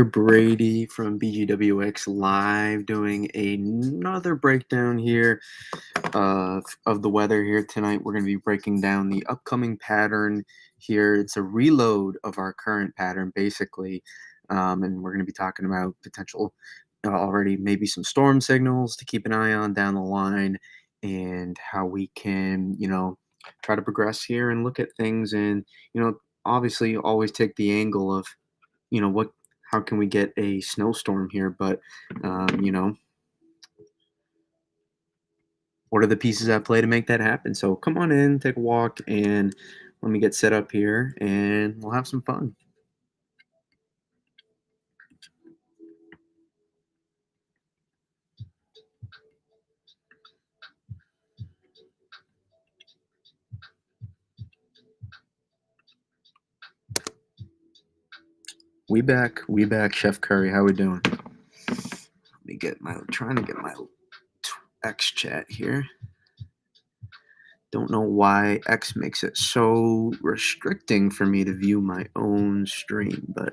Brady from BGWX live doing another breakdown here of the weather here tonight. We're going to be breaking down the upcoming pattern here. It's a reload of our current pattern, basically. And we're going to be talking about potential already maybe some storm signals to keep an eye on down the line and how we can, try to progress here and look at things and, obviously always take the angle of what how can we get a snowstorm here, but what are the pieces at play to make that happen? So come on in, take a walk, and let me get set up here and we'll have some fun. We back, Chef Curry. How we doing? Let me get my trying to get my X chat here. Don't know why X makes it so restricting for me to view my own stream, but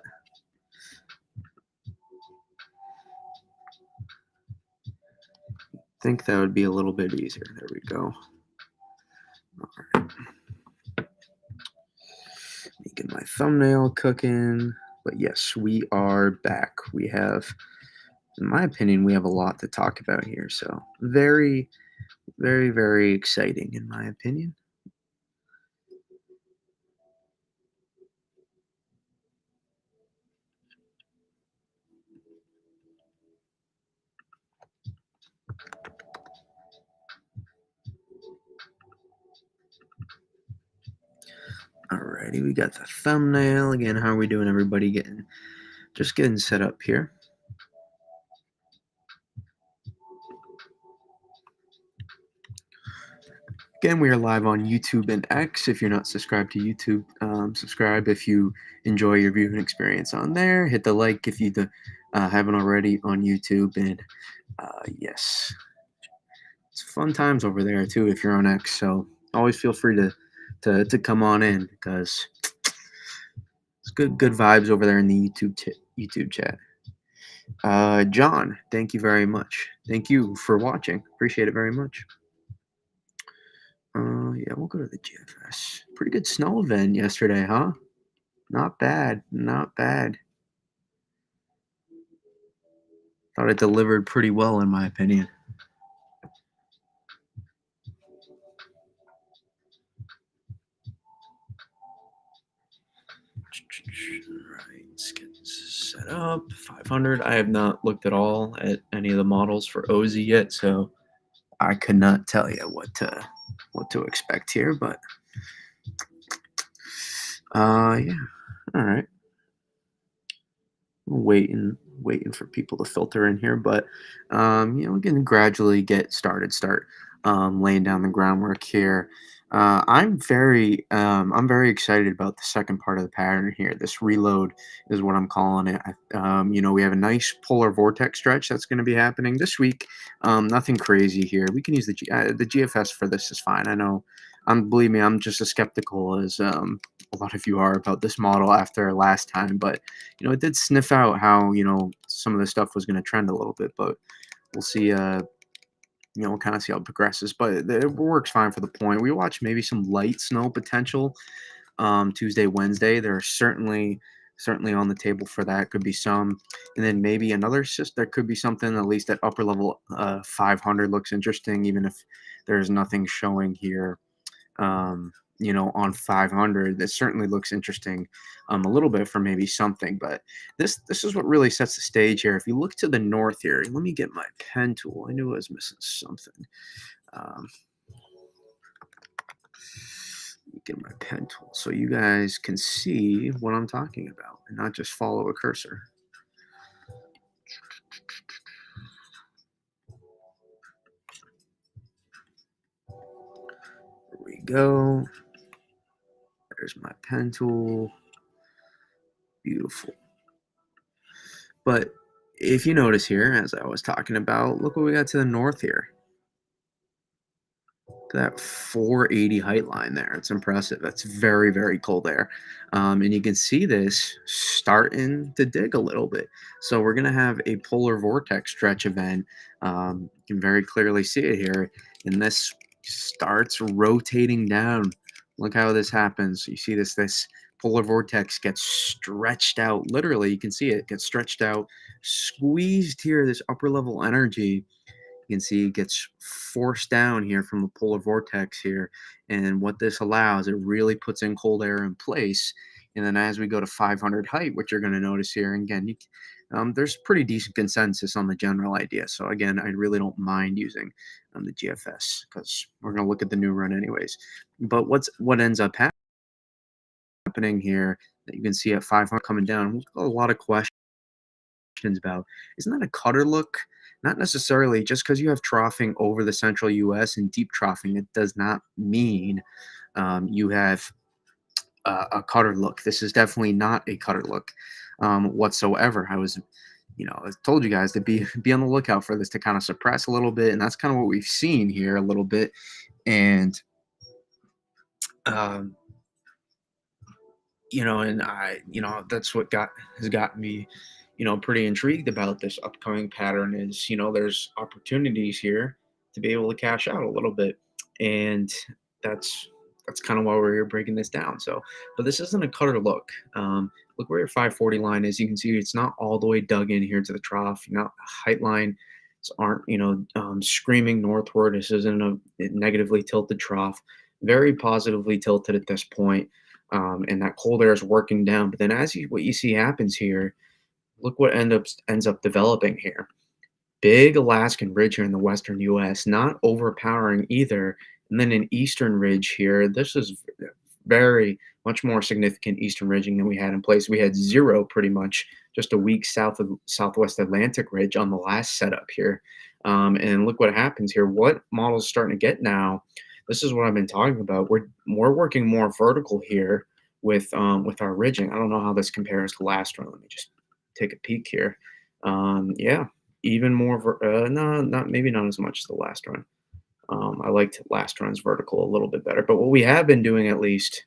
I think that would be a little bit easier. There we go. All right. Let me get my thumbnail cooking. But yes, we are back. We have, in my opinion, we have a lot to talk about here. So very, very, very exciting, in my opinion. Alrighty, we got the thumbnail. Again, how are we doing, everybody? Just getting set up here. Again, we are live on YouTube and X. If you're not subscribed to YouTube, subscribe if you enjoy your viewing experience on there. Hit the like if you haven't already on YouTube. And yes, it's fun times over there too if you're on X. So always feel free to come on in because it's good vibes over there in the YouTube chat. John, thank you very much. Thank you for watching. Appreciate it very much. Yeah, we'll go to the GFS. Pretty good snow event yesterday, huh? Not bad. Not bad. Thought it delivered pretty well, in my opinion. Right, let's get this set up. 500. I have not looked at all at any of the models for OZ yet, so I could not tell you what to expect here. But yeah. All right. Waiting for people to filter in here, but we can gradually get started. Start laying down the groundwork here. I'm very excited about the second part of the pattern here. This reload is what I'm calling it. We have a nice polar vortex stretch that's going to be happening this week. Nothing crazy here. We can use the GFS for this is fine. I know. Believe me, I'm just as skeptical as a lot of you are about this model after last time, but it did sniff out how some of the stuff was going to trend a little bit, but we'll see. We'll kind of see how it progresses, but it works fine for the point. We watch maybe some light snow potential Tuesday, Wednesday. There are certainly on the table for that. Could be some, and then maybe another. There could be something at least at upper level. 500 looks interesting, even if there's nothing showing here. On 500, this certainly looks interesting a little bit for maybe something, but this is what really sets the stage here. If you look to the north here, let me get my pen tool. I knew I was missing something. Let me get my pen tool so you guys can see what I'm talking about and not just follow a cursor. Here we go. There's my pen tool. Beautiful. But if you notice here, as I was talking about, look what we got to the north here. Look at that 480 height line there. It's impressive. That's very, very cold air. And you can see this starting to dig a little bit. So we're going to have a polar vortex stretch event. You can very clearly see it here. And this starts rotating down. Look how this happens. You see this polar vortex gets stretched out. Literally, you can see it gets stretched out, squeezed here, this upper level energy you can see it gets forced down here from the polar vortex here. And what this allows, it really puts in cold air in place. And then as we go to 500 height, what you're going to notice here, and again, there's pretty decent consensus on the general idea. So again, I really don't mind using the GFS because we're going to look at the new run anyways. But what ends up happening here that you can see at 500 coming down, a lot of questions about. Isn't that a cutter look? Not necessarily. Just because you have troughing over the central U.S. and deep troughing, it does not mean you have a cutter look. This is definitely not a cutter look whatsoever. I told you guys to be on the lookout for this to kind of suppress a little bit, and that's kind of what we've seen here a little bit. And um, and that's what has gotten me, pretty intrigued about this upcoming pattern is, there's opportunities here to be able to cash out a little bit. And that's that's kind of why we're here breaking this down. So, but this isn't a cutter look. Look where your 540 line is. You can see it's not all the way dug in here to the trough. Not height line aren't, screaming northward. This isn't a negatively tilted trough. Very positively tilted at this point, and that cold air is working down. But then, what you see happens here, look what ends up developing here. Big Alaskan ridge here in the western U.S., not overpowering either. And then an eastern ridge here. This is very much more significant eastern ridging than we had in place. We had zero pretty much just a week south of Southwest Atlantic ridge on the last setup here. And look what happens here. What model's starting to get now? This is what I've been talking about. We're working more vertical here with our ridging. I don't know how this compares to last run. Let me just take a peek here. Yeah, even more. No, not maybe not as much as the last run. I liked last run's vertical a little bit better. But what we have been doing at least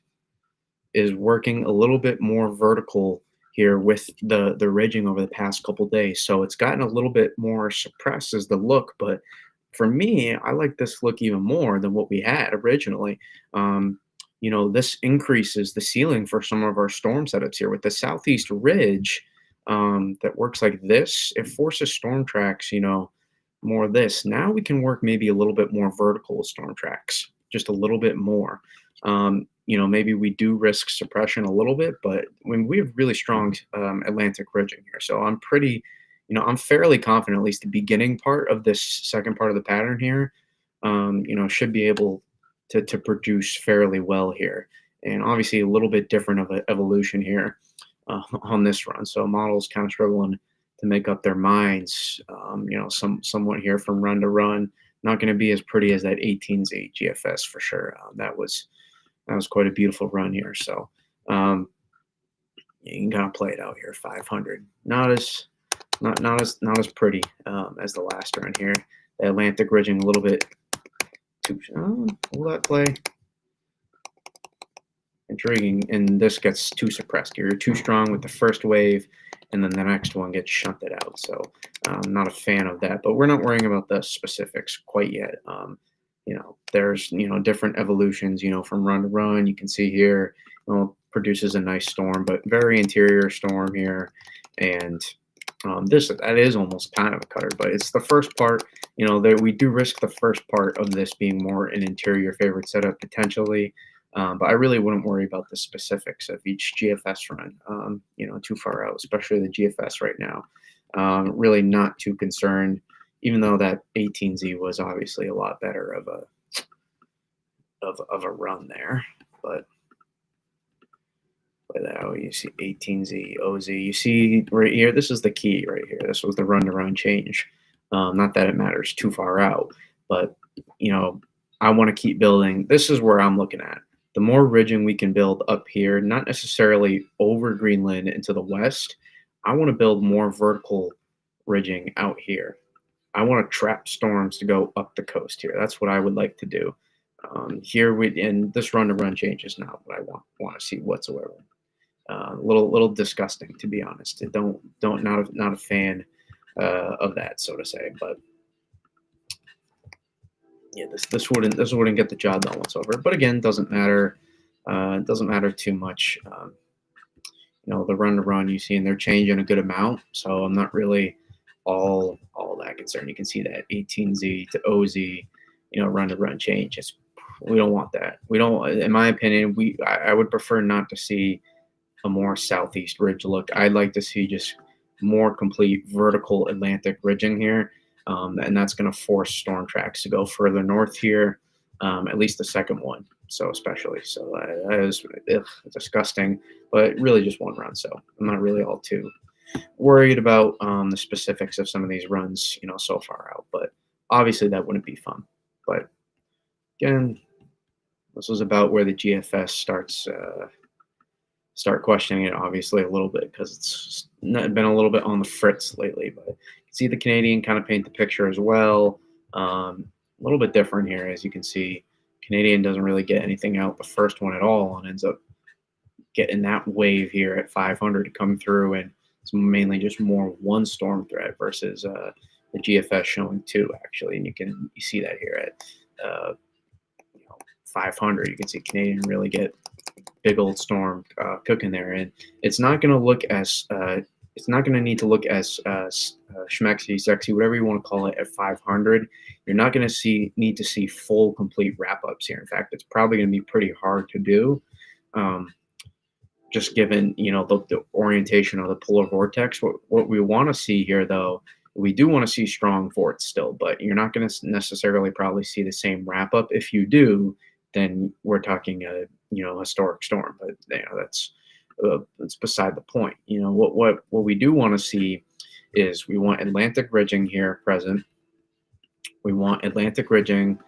is working a little bit more vertical here with the ridging over the past couple days. So it's gotten a little bit more suppressed as the look, but for me, I like this look even more than what we had originally. This increases the ceiling for some of our storm setups here with the southeast ridge that works like this. It forces storm tracks, more of this. Now we can work maybe a little bit more vertical with storm tracks, just a little bit more. Maybe we do risk suppression a little bit, but when we have really strong Atlantic ridging here, so I'm fairly confident at least the beginning part of this second part of the pattern here, should be able to produce fairly well here. And obviously a little bit different of an evolution here on this run. So models kind of struggling to make up their minds, somewhat here from run to run. Not going to be as pretty as that 18Z GFS for sure. That was quite a beautiful run here. So you can kind of play it out here. 500, not as pretty as the last run here. The Atlantic ridging a little bit too. Will that play? Intriguing, and this gets too suppressed. You're too strong with the first wave, and then the next one gets shunted out. So I'm not a fan of that, but we're not worrying about the specifics quite yet. There's different evolutions, from run to run. You can see here, produces a nice storm, but very interior storm here, and that is almost kind of a cutter, but it's the first part. That we do risk the first part of this being more an interior favorite setup potentially. But I really wouldn't worry about the specifics of each GFS run, too far out, especially the GFS right now. Really not too concerned, even though that 18Z was obviously a lot better of a run there. But play that out. You see 18Z, OZ. You see right here, this is the key right here. This was the run-to-run change. Not that it matters too far out, but, I want to keep building. This is where I'm looking at. The more ridging we can build up here, not necessarily over Greenland into the west, I want to build more vertical ridging out here. I want to trap storms to go up the coast here. That's what I would like to do. Here we and this run to run change is not what I want to see whatsoever. Little disgusting, to be honest. Don't not a fan of that, so to say. But yeah, this wouldn't get the job done whatsoever. But again, doesn't matter. It doesn't matter too much. The run to run you see, and they're changing a good amount. So I'm not really all that concerned. You can see that 18Z to OZ, run to run change. We don't want that. We don't. In my opinion, I would prefer not to see a more southeast ridge look. I'd like to see just more complete vertical Atlantic ridging here, and that's going to force storm tracks to go further north here, at least the second one. So especially, so that is disgusting, but really just one run. So I'm not really all too worried about the specifics of some of these runs, so far out. But obviously that wouldn't be fun. But again, this is about where the GFS start questioning it, obviously, a little bit, because it's been a little bit on the fritz lately. But you can see the Canadian kind of paint the picture as well. A little bit different here, as you can see. Canadian doesn't really get anything out the first one at all, and ends up getting that wave here at 500 to come through, and it's mainly just more one storm threat versus the GFS showing two, actually. And you see that here at 500. You can see Canadian really get big old storm cooking there, and it's not going to look as it's not going to need to look as schmexy, sexy, whatever you want to call it, at 500. You're not going to need to see full, complete wrap-ups here. In fact, it's probably going to be pretty hard to do, just given the orientation of the polar vortex. What we want to see here, though, we do want to see strong vorts still, but you're not going to necessarily probably see the same wrap-up. If you do, then we're talking a historic storm. But that's beside the point. What we do want to see is we want Atlantic ridging here present. We want Atlantic ridging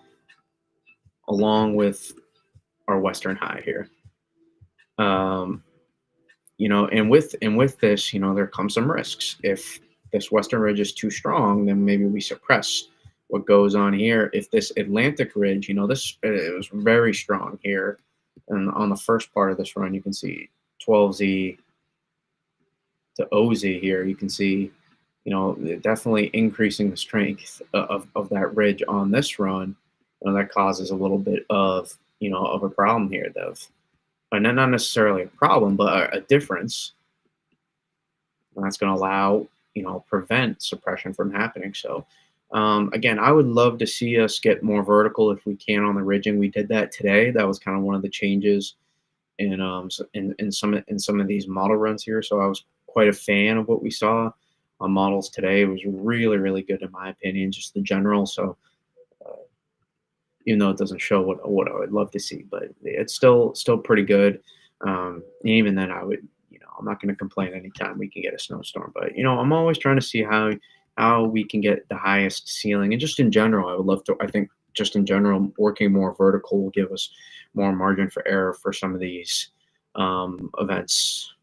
along with our western high here. And with this, there comes some risks. If this western ridge is too strong, then maybe we suppress what goes on here. If this Atlantic ridge, it was very strong here, and on the first part of this run, you can see 12Z to OZ here. You can see, definitely increasing the strength of that ridge on this run. That causes a little bit of a problem here, and not necessarily a problem, but a difference. And that's going to allow, prevent suppression from happening. So, again, I would love to see us get more vertical if we can on the ridging. We did that today. That was kind of one of the changes in some of these model runs here. So I was quite a fan of what we saw on models today. It was really, really good in my opinion, just the general. So even though it doesn't show what I would love to see, but it's still pretty good. And even then, I'm not going to complain anytime we can get a snowstorm. But I'm always trying to see how we can get the highest ceiling, and just in general, I would love to. I think just in general, working more vertical will give us more margin for error for some of these events.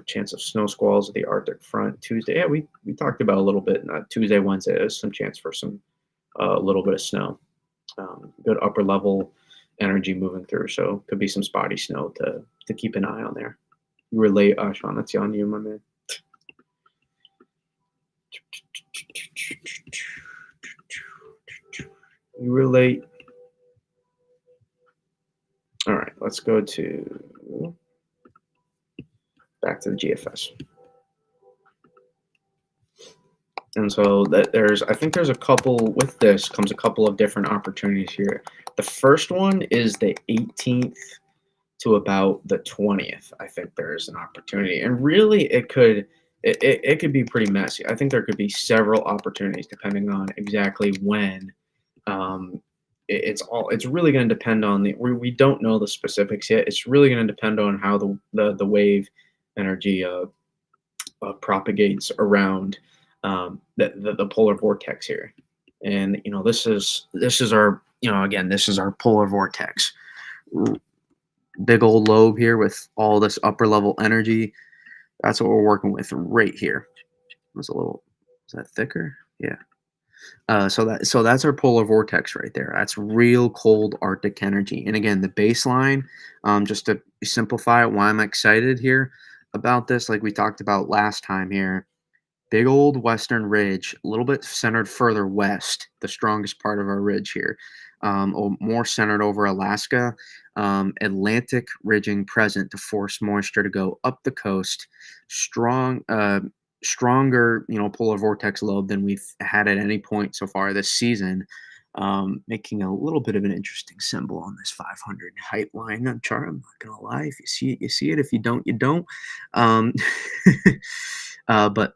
Chance of snow squalls at the Arctic front Tuesday. Yeah, we talked about a little bit. Tuesday, Wednesday, there's some chance for some a little bit of snow. Good upper level energy moving through, so could be some spotty snow to keep an eye on there. You were late, Sean. That's on you, my man. You were late. All right, let's go back to the GFS. And so I think there's a couple, with this comes a couple of different opportunities here. The first one is the 18th to about the 20th. I think there's an opportunity, and really it could be pretty messy. I think there could be several opportunities depending on exactly when. It's really going to depend on we don't know the specifics yet. It's really going to depend on how the wave energy propagates around the polar vortex here. And this is our again, this is our polar vortex. Big old lobe here with all this upper level energy. That's what we're working with right here. Is that thicker? Yeah. So that's our polar vortex right there. That's real cold Arctic energy. And again, the baseline, just to simplify it, why I'm excited here about this, like we talked about last time here, big old western ridge, a little bit centered further west, the strongest part of our ridge here, more centered over Alaska. Atlantic ridging present to force moisture to go up the coast. Strong, stronger, polar vortex lobe than we've had at any point so far this season. Making a little bit of an interesting symbol on this 500 height line chart. I'm not gonna lie. If you see it, you see it. If you don't, you don't. Um, but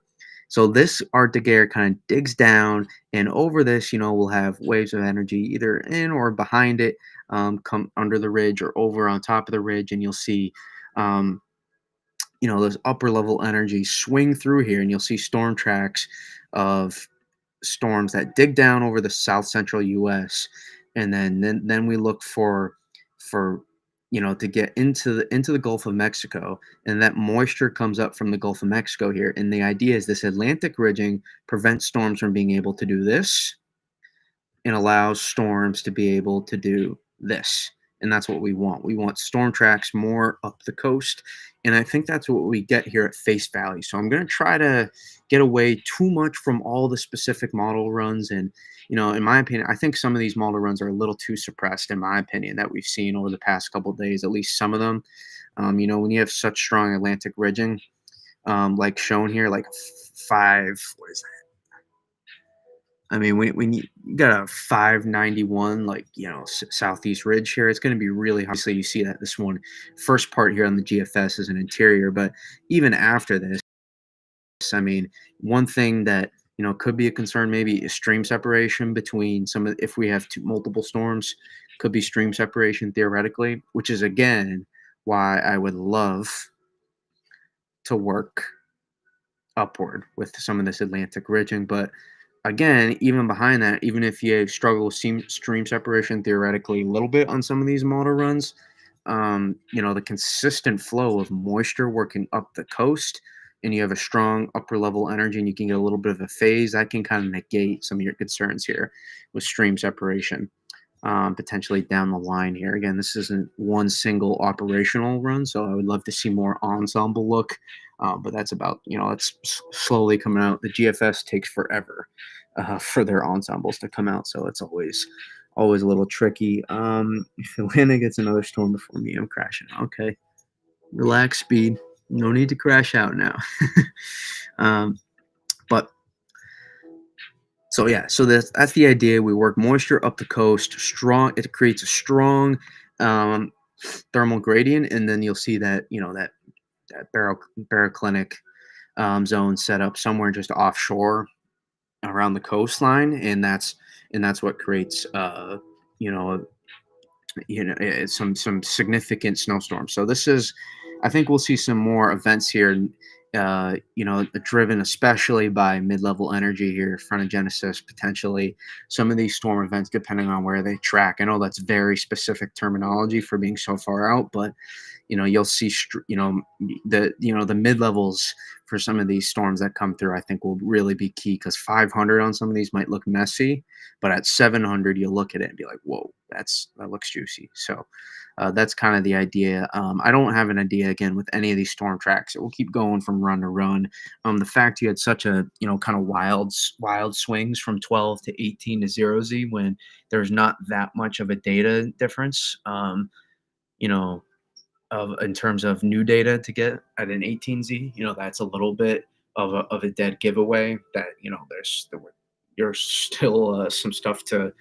so this Arctic air kind of digs down, and over this, we'll have waves of energy either in or behind it, come under the ridge or over on top of the ridge, and you'll see, um, those upper level energy swing through here, and you'll see storm tracks of storms that dig down over the south central U.S. and then we look for to get into the Gulf of Mexico, and that moisture comes up from the Gulf of Mexico here. And the idea is this Atlantic ridging prevents storms from being able to do this and allows storms to be able to do this. And that's what we want. We want storm tracks more up the coast. And I think that's what we get here at face value. So I'm going to try to get away too much from all the specific model runs. And, in my opinion, I think some of these model runs are a little too suppressed, in my opinion, that we've seen over the past couple of days, at least some of them. When you have such strong Atlantic ridging, like shown here, like five, what is I mean, when you got a 591, like, southeast ridge here, it's going to be really hard. Obviously, you see that this one first part here on the GFS is an interior, but even after this, I mean, one thing that could be a concern maybe is stream separation between if we have multiple storms, could be stream separation theoretically, which is again why I would love to work upward with some of this Atlantic ridging. But again, even behind that, even if you struggle with stream separation theoretically a little bit on some of these model runs, the consistent flow of moisture working up the coast, and you have a strong upper level energy, and you can get a little bit of a phase that can kind of negate some of your concerns here with stream separation, potentially down the line here. Again, this isn't one single operational run, so I would love to see more ensemble look. But that's about, it's slowly coming out. The GFS takes forever for their ensembles to come out, so it's always a little tricky. If Atlanta gets another storm before me, I'm crashing. Okay, relax, speed. No need to crash out now. um, but So yeah, so that's the idea. We work moisture up the coast, strong. It creates a strong um, thermal gradient, and then you'll see that that baroclinic zone set up somewhere just offshore around the coastline, and that's what creates you know some significant snowstorms. So this is, I think we'll see some more events here. Driven especially by mid-level energy here, frontogenesis potentially. Some of these storm events, depending on where they track. I know that's very specific terminology for being so far out, but you'll see the mid levels for some of these storms that come through, I think will really be key, because 500 on some of these might look messy, but at 700 you'll look at it and be like, whoa, that looks juicy. So that's kind of the idea. I don't have an idea again with any of these storm tracks. It will keep going from run to run. The fact you had such a kind of wild swings from 12 to 18 to 0Z when there's not that much of a data difference, you know of in terms of new data to get at an 18Z, that's a little bit of a dead giveaway that, there's still some stuff to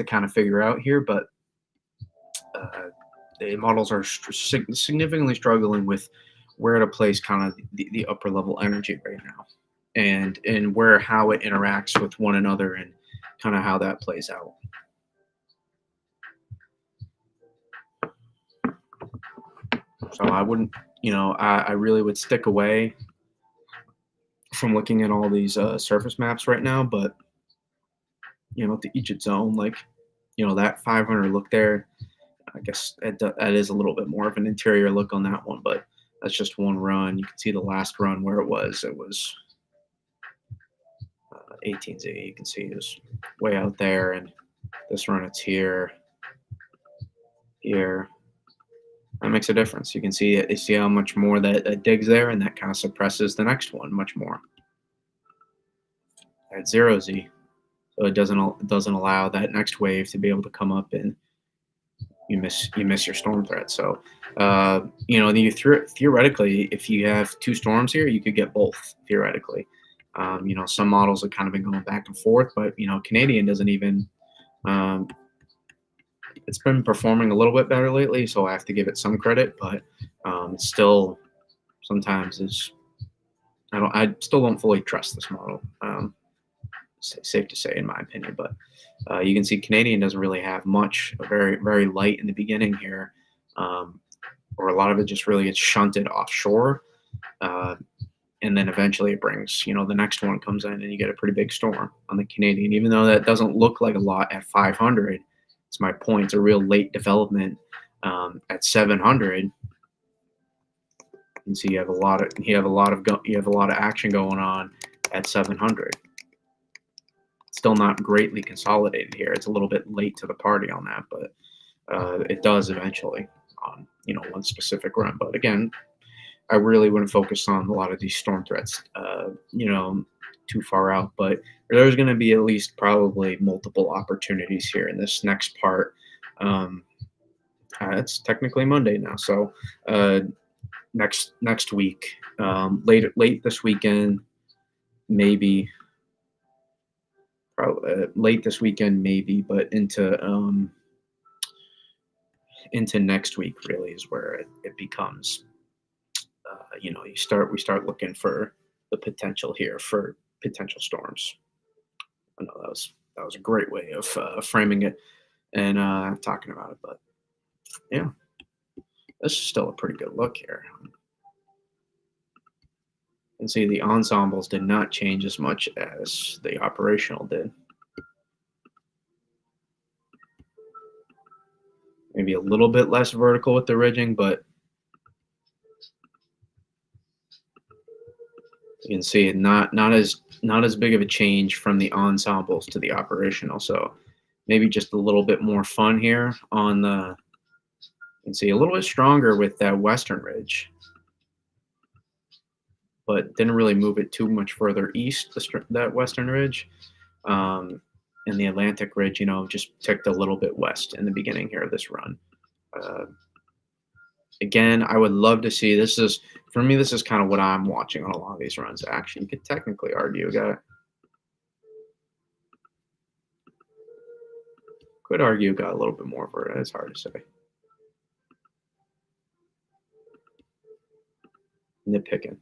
kind of figure out here. But uh, the models are significantly struggling with where to place kind of the upper level energy right now, and where how it interacts with one another, and kind of how that plays out. So I wouldn't, I really would stick away from looking at all these surface maps right now. But to each its own. Like, that 500 look there, I guess that is a little bit more of an interior look on that one, but that's just one run. You can see the last run where it was 18Z, you can see is way out there, and this run it's here, here. That makes a difference. You can see it. You see how much more that digs there, and that kind of suppresses the next one much more at 0Z. So it doesn't allow that next wave to be able to come up, and you miss your storm threat. So theoretically, if you have two storms here, you could get both theoretically. Some models have kind of been going back and forth, but Canadian doesn't even. It's been performing a little bit better lately, so I have to give it some credit, but still sometimes is I still don't fully trust this model. Safe to say, in my opinion, but you can see Canadian doesn't really have much, very very light in the beginning here, or a lot of it just really gets shunted offshore, uh, and then eventually it brings the next one comes in, and you get a pretty big storm on the Canadian, even though that doesn't look like a lot at 500. It's my point. It's a real late development at 700. You can see you have a lot of action going on at 700. Still not greatly consolidated here. It's a little bit late to the party on that, but it does eventually on one specific run. But again, I really wouldn't focus on a lot of these storm threats, too far out. But there's going to be at least probably multiple opportunities here in this next part. It's technically Monday now, so next week, late this weekend, maybe. Probably late this weekend, maybe, but into next week really is where it becomes. We start looking for the potential here for potential storms. I know that was a great way of framing it and talking about it, but yeah, this is still a pretty good look here. And see, the ensembles did not change as much as the operational did. Maybe a little bit less vertical with the ridging, but you can see not as big of a change from the ensembles to the operational. So maybe just a little bit more fun here on the. You can see a little bit stronger with that western ridge, but didn't really move it too much further east, that western ridge. And the Atlantic ridge, just ticked a little bit west in the beginning here of this run. Again, I would love to see, this is kind of what I'm watching on a lot of these runs. Actually, you could technically argue, got a little bit more of it. It's hard to say. Nitpicking.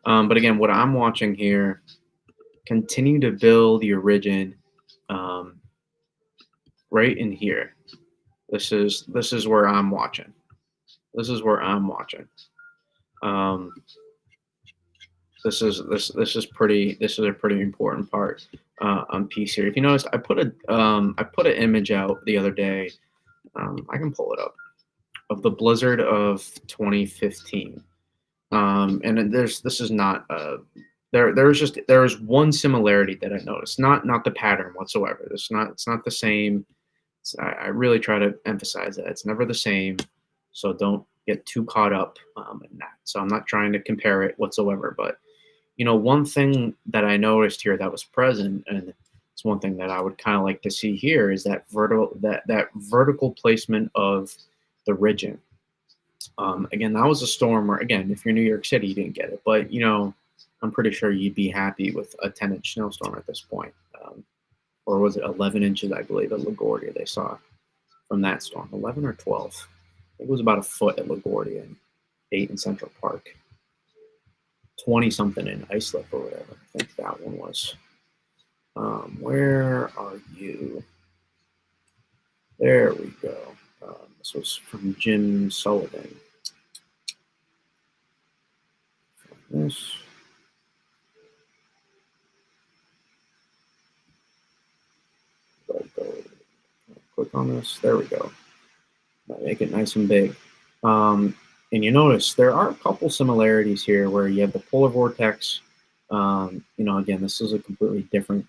But again, what I'm watching here, continue to build your origin right in here. This is where I'm watching. This is where I'm watching. This is a pretty important part on piece here. If you notice, I put an image out the other day. I can pull it up, of the blizzard of 2015. And this is not there was one similarity that I noticed, not the pattern whatsoever. It's not the same. I really try to emphasize that it's never the same, so don't get too caught up in that. So I'm not trying to compare it whatsoever, but one thing that I noticed here that was present, and it's one thing that I would kind of like to see here, is that vertical placement of the ridging. Again, that was a storm where, again, if you're New York City, you didn't get it, but I'm pretty sure you'd be happy with a 10-inch snowstorm at this point. Or was it 11 inches, I believe, at LaGuardia they saw from that storm. 11 or 12. I think it was about a foot at LaGuardia and 8 in Central Park. 20-something in Islip or whatever. I think that one was. Where are you? There we go. This was from Jim Sullivan. This. Click on this. There we go. Make it nice and big. And you notice there are a couple similarities here where you have the polar vortex Again, this is a completely different,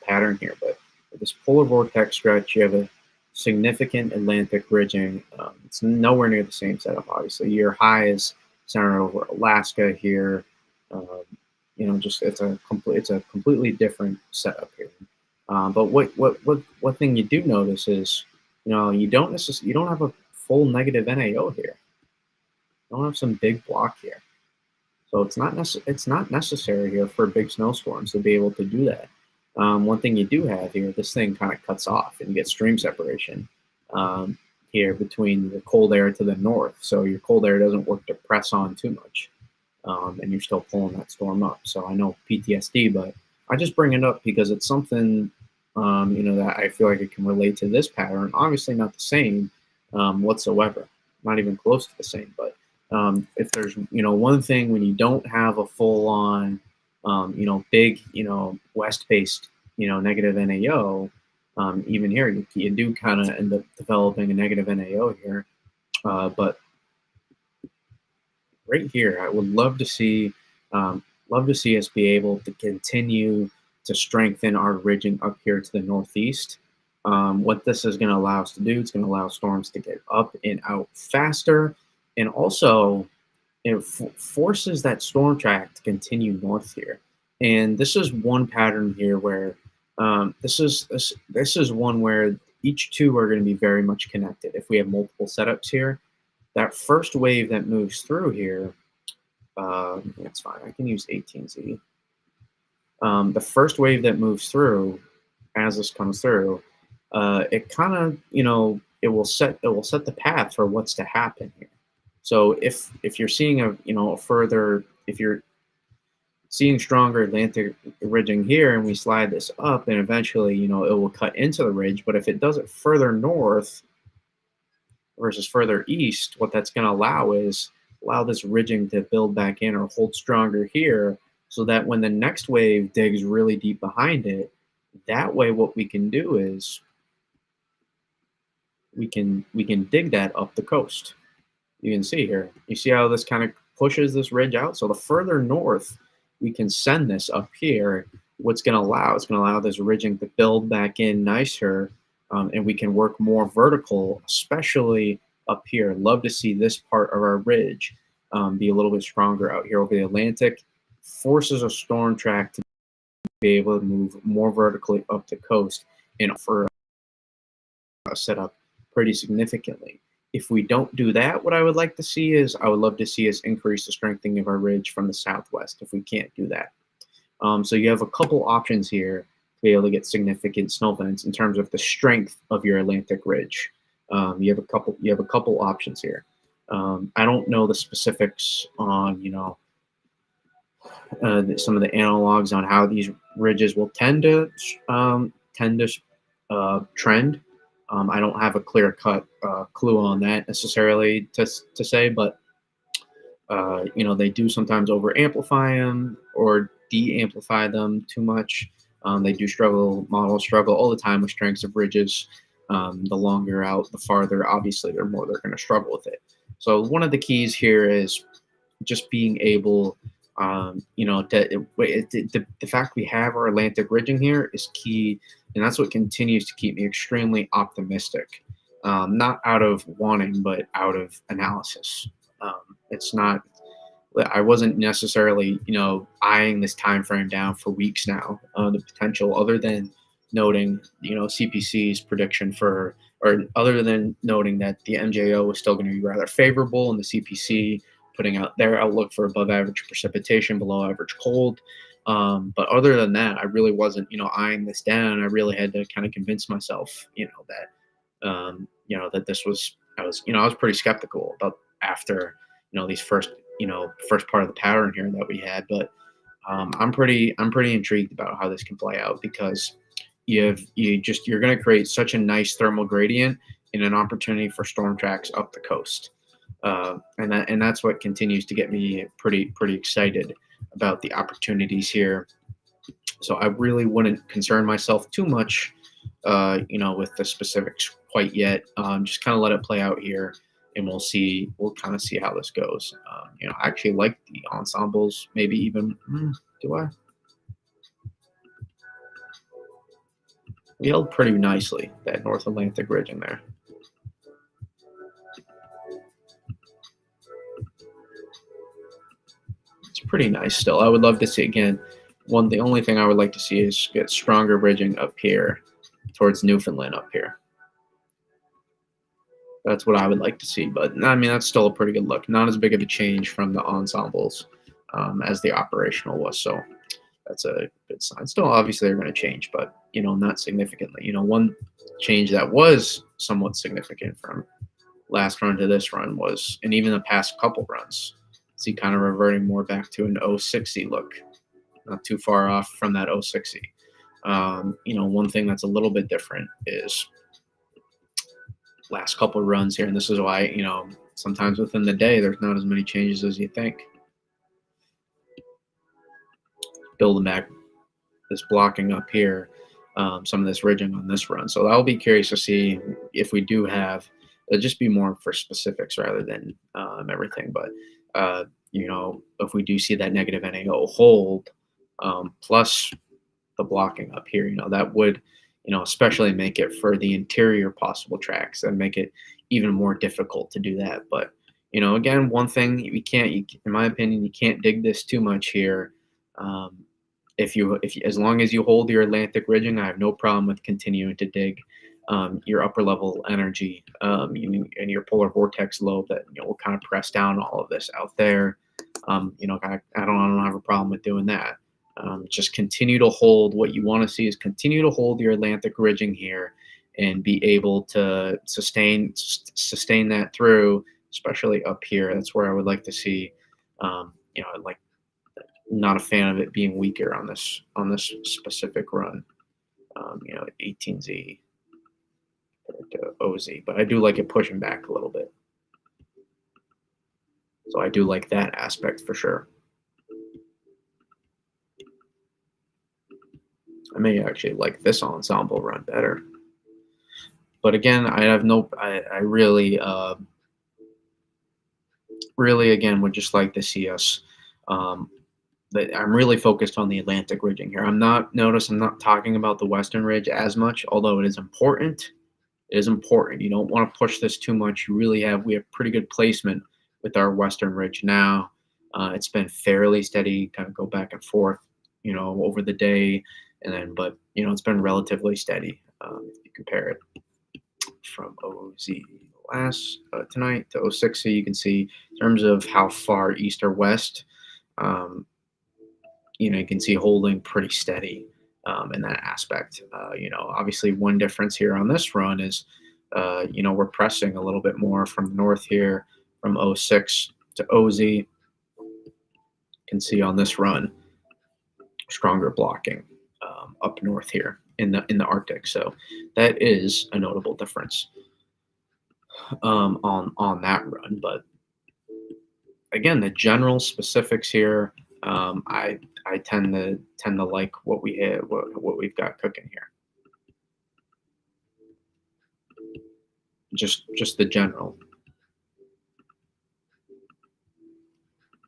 pattern here, but with this polar vortex stretch, you have a significant Atlantic ridging. It's nowhere near the same setup, obviously. Your high is centered over Alaska here. Um, just it's a completely different setup here. But what thing you do notice is, you don't have a full negative NAO here. You don't have some big block here. So it's not necessary here for big snowstorms to be able to do that. One thing you do have here, this thing kind of cuts off and you get stream separation um, here between the cold air to the north. So your cold air doesn't work to press on too much, and you're still pulling that storm up. So I know PTSD, but I just bring it up because it's something that I feel like it can relate to this pattern. Obviously, not the same whatsoever, not even close to the same, but if there's one thing when you don't have a full on big west based negative NAO, even here you do kind of end up developing a negative NAO here, but right here I would love to see us be able to continue to strengthen our ridging up here to the northeast. What this is going to allow us to do, it's going to allow storms to get up and out faster, and also it forces that storm track to continue north here. And this is one pattern here where this is one where each two are going to be very much connected. If we have multiple setups here, that first wave that moves through here, that's fine. I can use 18Z. The first wave that moves through, as this comes through, it kind of it will set the path for what's to happen here. So if you're seeing a further, if you're seeing stronger Atlantic ridging here, and we slide this up, and eventually it will cut into the ridge. But if it does it further north versus further east, what that's going to allow is this ridging to build back in or hold stronger here, so that when the next wave digs really deep behind it, that way what we can do is we can dig that up the coast. You can see here, you see how this kind of pushes this ridge out. So the further north we can send this up here, it's going to allow this ridging to build back in nicer, and we can work more vertical, especially up here. Love to see this part of our ridge be a little bit stronger out here over the Atlantic. Forces a storm track to be able to move more vertically up the coast and for a setup pretty significantly. If we don't do that, what I would like to see is I would love to see us increase the strengthening of our ridge from the southwest if we can't do that. So you have a couple options here to be able to get significant snow events in terms of the strength of your Atlantic ridge. You have a couple options here. I don't know the specifics on some of the analogs on how these ridges will tend to trend. I don't have a clear-cut clue on that necessarily to say, but they do sometimes over-amplify them or de-amplify them too much. They do models struggle all the time with strengths of ridges. The longer out, the farther, obviously, they're going to struggle with it. So one of the keys here is just being able, the fact we have our Atlantic ridging here is key, and that's what continues to keep me extremely optimistic. Not out of wanting, but out of analysis. It's not. I wasn't necessarily, eyeing this time frame down for weeks now. The potential, other than noting, CPC's prediction for, or other than noting that the MJO was still going to be rather favorable, and the CPC putting out their outlook for above average precipitation, below average cold. But other than that, I really wasn't, eyeing this down. I really had to kind of convince myself, that this was, I was pretty skeptical about after, these first part of the pattern here that we had. But I'm pretty intrigued about how this can play out, because you're going to create such a nice thermal gradient and an opportunity for storm tracks up the coast. And that's what continues to get me pretty excited about the opportunities here. So I really wouldn't concern myself too much, with the specifics quite yet. Just kind of let it play out here and we'll kind of see how this goes. I actually like the ensembles, maybe even, do I? We held pretty nicely, that North Atlantic ridge in there. It's pretty nice still. I would love to see, again, the only thing I would like to see is get stronger ridging up here towards Newfoundland up here. That's what I would like to see, but I mean, that's still a pretty good look. Not as big of a change from the ensembles as the operational was, so that's a good sign. Still, obviously, they're going to change, but not significantly. One change that was somewhat significant from last run to this run was, and even the past couple runs, see kind of reverting more back to an 060 look, not too far off from that 060. One thing that's a little bit different is last couple runs here, and this is why sometimes within the day there's not as many changes as you think. Building back this blocking up here, some of this ridging on this run. So I'll be curious to see if we do have, it'll just be more for specifics rather than everything. But if we do see that negative NAO hold, plus the blocking up here, that would, especially make it for the interior possible tracks and make it even more difficult to do that. But, again, one thing in my opinion, you can't dig this too much here. As long as you hold your Atlantic ridging, I have no problem with continuing to dig your upper level energy and your polar vortex lobe that will kind of press down all of this out there. I don't have a problem with doing that. Just continue to hold. What you want to see is continue to hold your Atlantic ridging here and be able to sustain that through, especially up here. That's where I would like to see. Like, not a fan of it being weaker on this specific run. 18Z to OZ, but I do like it pushing back a little bit. So I do like that aspect for sure. I may actually like this ensemble run better. But again, I really, again, would just like to see us, that I'm really focused on the Atlantic ridging here. I'm not talking about the Western ridge as much, although it is important. It is important. You don't want to push this too much. We have pretty good placement with our Western ridge now. It's been fairly steady, kind of go back and forth, over the day. And then, but it's been relatively steady. If you compare it from OZ tonight to 060, you can see in terms of how far east or west, you can see holding pretty steady in that aspect. Obviously one difference here on this run is, we're pressing a little bit more from north here, from 06 to OZ. You can see on this run, stronger blocking up north here in the Arctic. So that is a notable difference on that run. But again, the general specifics here, I tend to like what we've got cooking here. Just the general.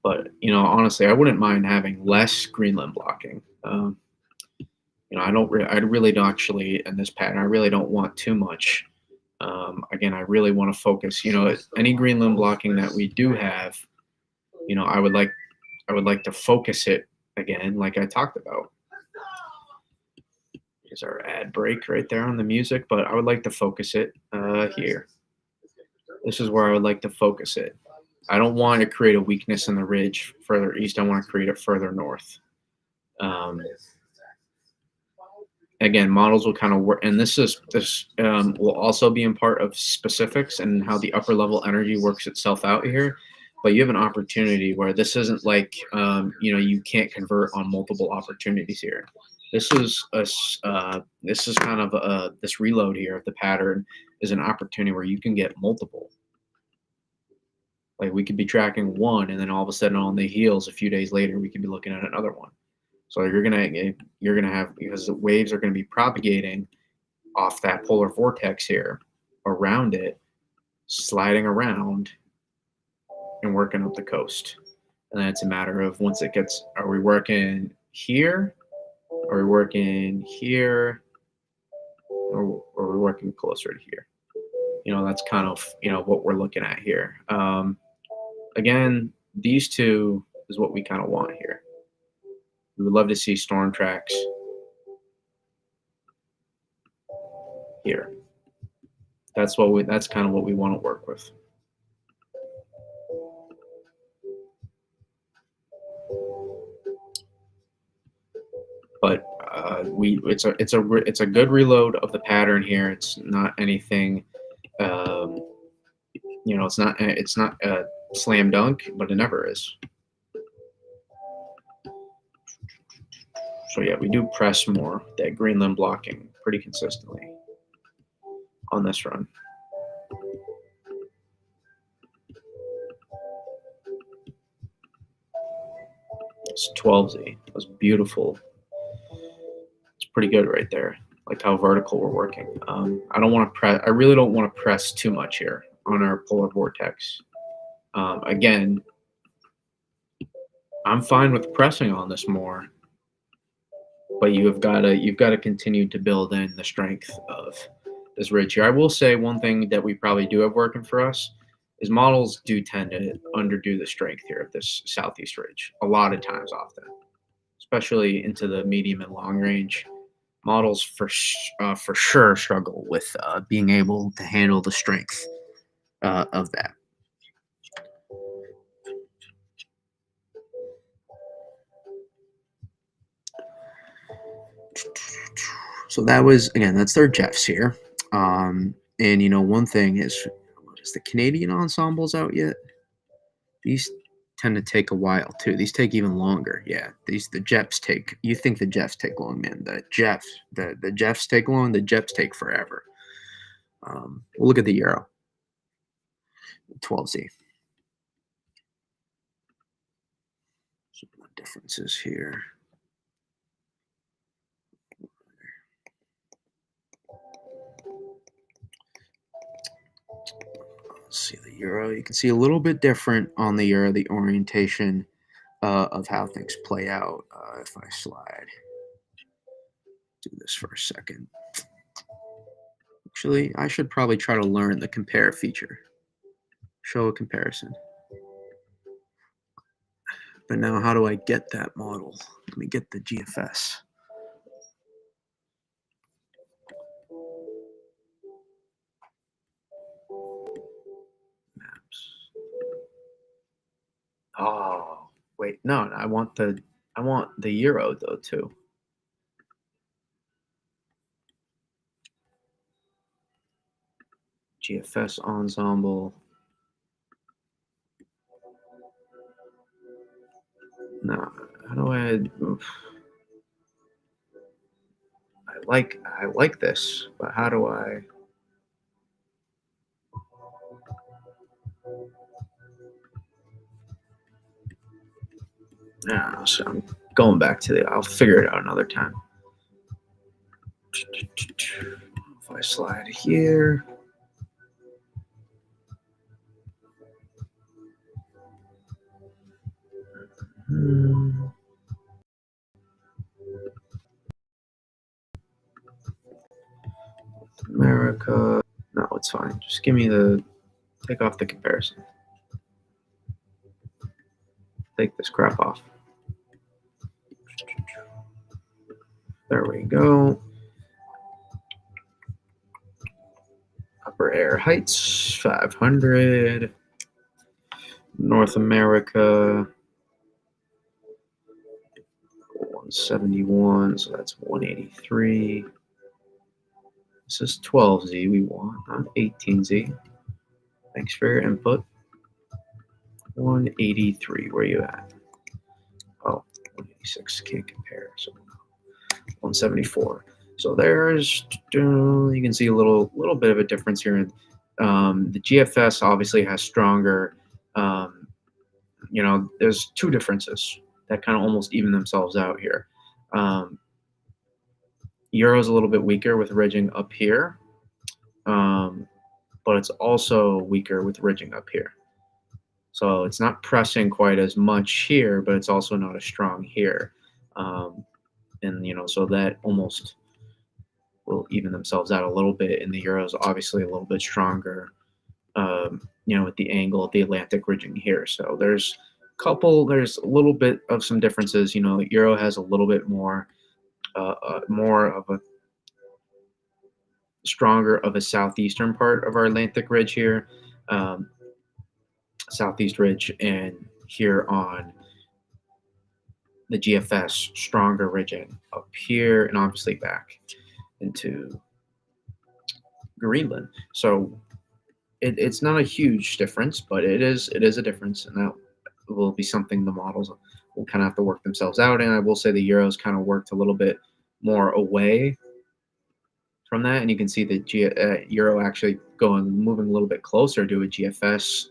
But honestly, I wouldn't mind having less Greenland blocking. I really don't actually, in this pattern, I really don't want too much. Again, I really want to focus. Any Greenland blocking that we do have, I would like to focus it again, like I talked about. Here's our ad break right there on the music, but I would like to focus it here. This is where I would like to focus it. I don't want to create a weakness in the ridge further east. I want to create it further north. Again, models will kind of work, and this will also be in part of specifics and how the upper level energy works itself out here. But you have an opportunity where this isn't like you can't convert on multiple opportunities here. This is kind of this reload here of the pattern is an opportunity where you can get multiple. Like we could be tracking one, and then all of a sudden on the heels, a few days later, we could be looking at another one. So you're gonna have, because the waves are gonna be propagating off that polar vortex here around it. sliding around and working up the coast. And then it's a matter of once it gets, are we working here? Are we working here? Or are we working closer to here? That's kind of, what we're looking at here. Again, these two is what we kind of want here. We would love to see storm tracks here. That's kind of what we want to work with. But it's a good reload of the pattern here. It's not anything, it's not a slam dunk, but it never is. So yeah, we do press more that green limb blocking pretty consistently on this run. It's 12Z. It was beautiful. It's pretty good right there. Like how vertical we're working. I don't want to press. I really don't want to press too much here on our polar vortex. Again, I'm fine with pressing on this more, but you've got to continue to build in the strength of this ridge here. I will say one thing that we probably do have working for us is models do tend to underdo the strength here of this southeast ridge a lot of times, often, especially into the medium and long range. Models for sure struggle with being able to handle the strength of that. So that was, again, that's their GEFS here. And one thing is the Canadian ensembles out yet? These tend to take a while too. These take even longer. Yeah, the GEFS take. You think the GEFS take long, man? The GEFS take long. The GEFS take forever. We'll look at the Euro. 12Z. Some of the differences here. Let's see the Euro. You can see a little bit different on the Euro, the orientation of how things play out. If I slide, do this for a second. Actually, I should probably try to learn the compare feature. Show a comparison. But now how do I get that model? Let me get the GFS. Maps. Oh, wait, no, I want the Euro though too. GFS ensemble. No, how do I? Oof. I like this, but how do I? No, so I'm going back to I'll figure it out another time. If I slide here. America. No, it's fine. Just give me take off the comparison. Take this crap off. There we go. Upper air heights, 500. North America, 171, so that's 183. This is 12Z we want, not 18Z. Thanks for your input. 183, where you at? Oh, 186, can't compare, so 174. So there's, you can see a little bit of a difference here. The GFS obviously has stronger, there's two differences that kind of almost even themselves out here. Euro's a little bit weaker with ridging up here, but but it's also weaker with ridging up here. So it's not pressing quite as much here, but it's also not as strong here. Um, and so that almost will even themselves out a little bit. And the euro is obviously a little bit stronger, with the angle of the Atlantic ridging here. So there's a little bit of some differences. Euro has a little bit more of a stronger of a southeastern part of our Atlantic ridge here, um, southeast ridge, and here on the GFS, stronger ridging up here and obviously back into Greenland. So it's not a huge difference, but it is a difference, and that will be something the models will kind of have to work themselves out. And I will say the euros kind of worked a little bit more away from that, and you can see the euro actually moving a little bit closer to a GFS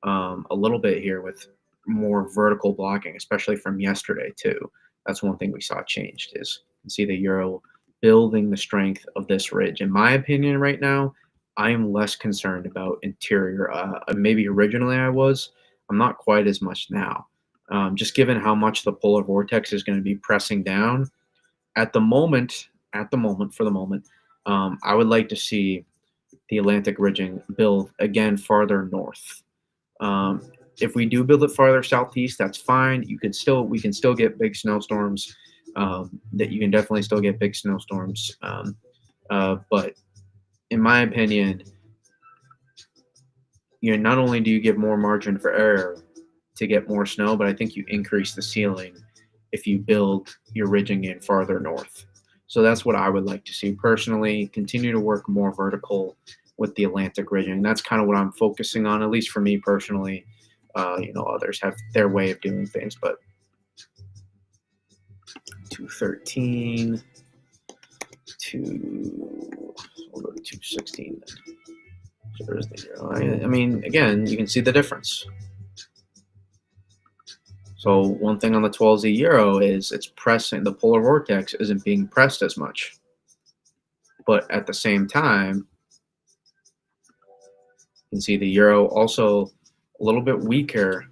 a little bit here with more vertical blocking, especially from yesterday too. That's one thing we saw changed is you can see the euro building the strength of this ridge. In my opinion, right now, I am less concerned about interior. Maybe originally I was. I'm not quite as much now. Just given how much the polar vortex is going to be pressing down at the moment. For the moment, I would like to see the Atlantic ridging build again farther north. If we do build it farther southeast, that's fine. We can still get big snowstorms. That you can definitely still get big snowstorms. But in my opinion, not only do you give more margin for error to get more snow, but I think you increase the ceiling if you build your ridging in farther north. So that's what I would like to see personally. Continue to work more vertical with the Atlantic ridging. That's kind of what I'm focusing on, at least for me personally. Others have their way of doing things, but 213 we'll go to 216 then. So there's the euro. I mean, again, you can see the difference. So one thing on the 12Z euro is it's pressing, the polar vortex isn't being pressed as much. But at the same time, you can see the euro also a little bit weaker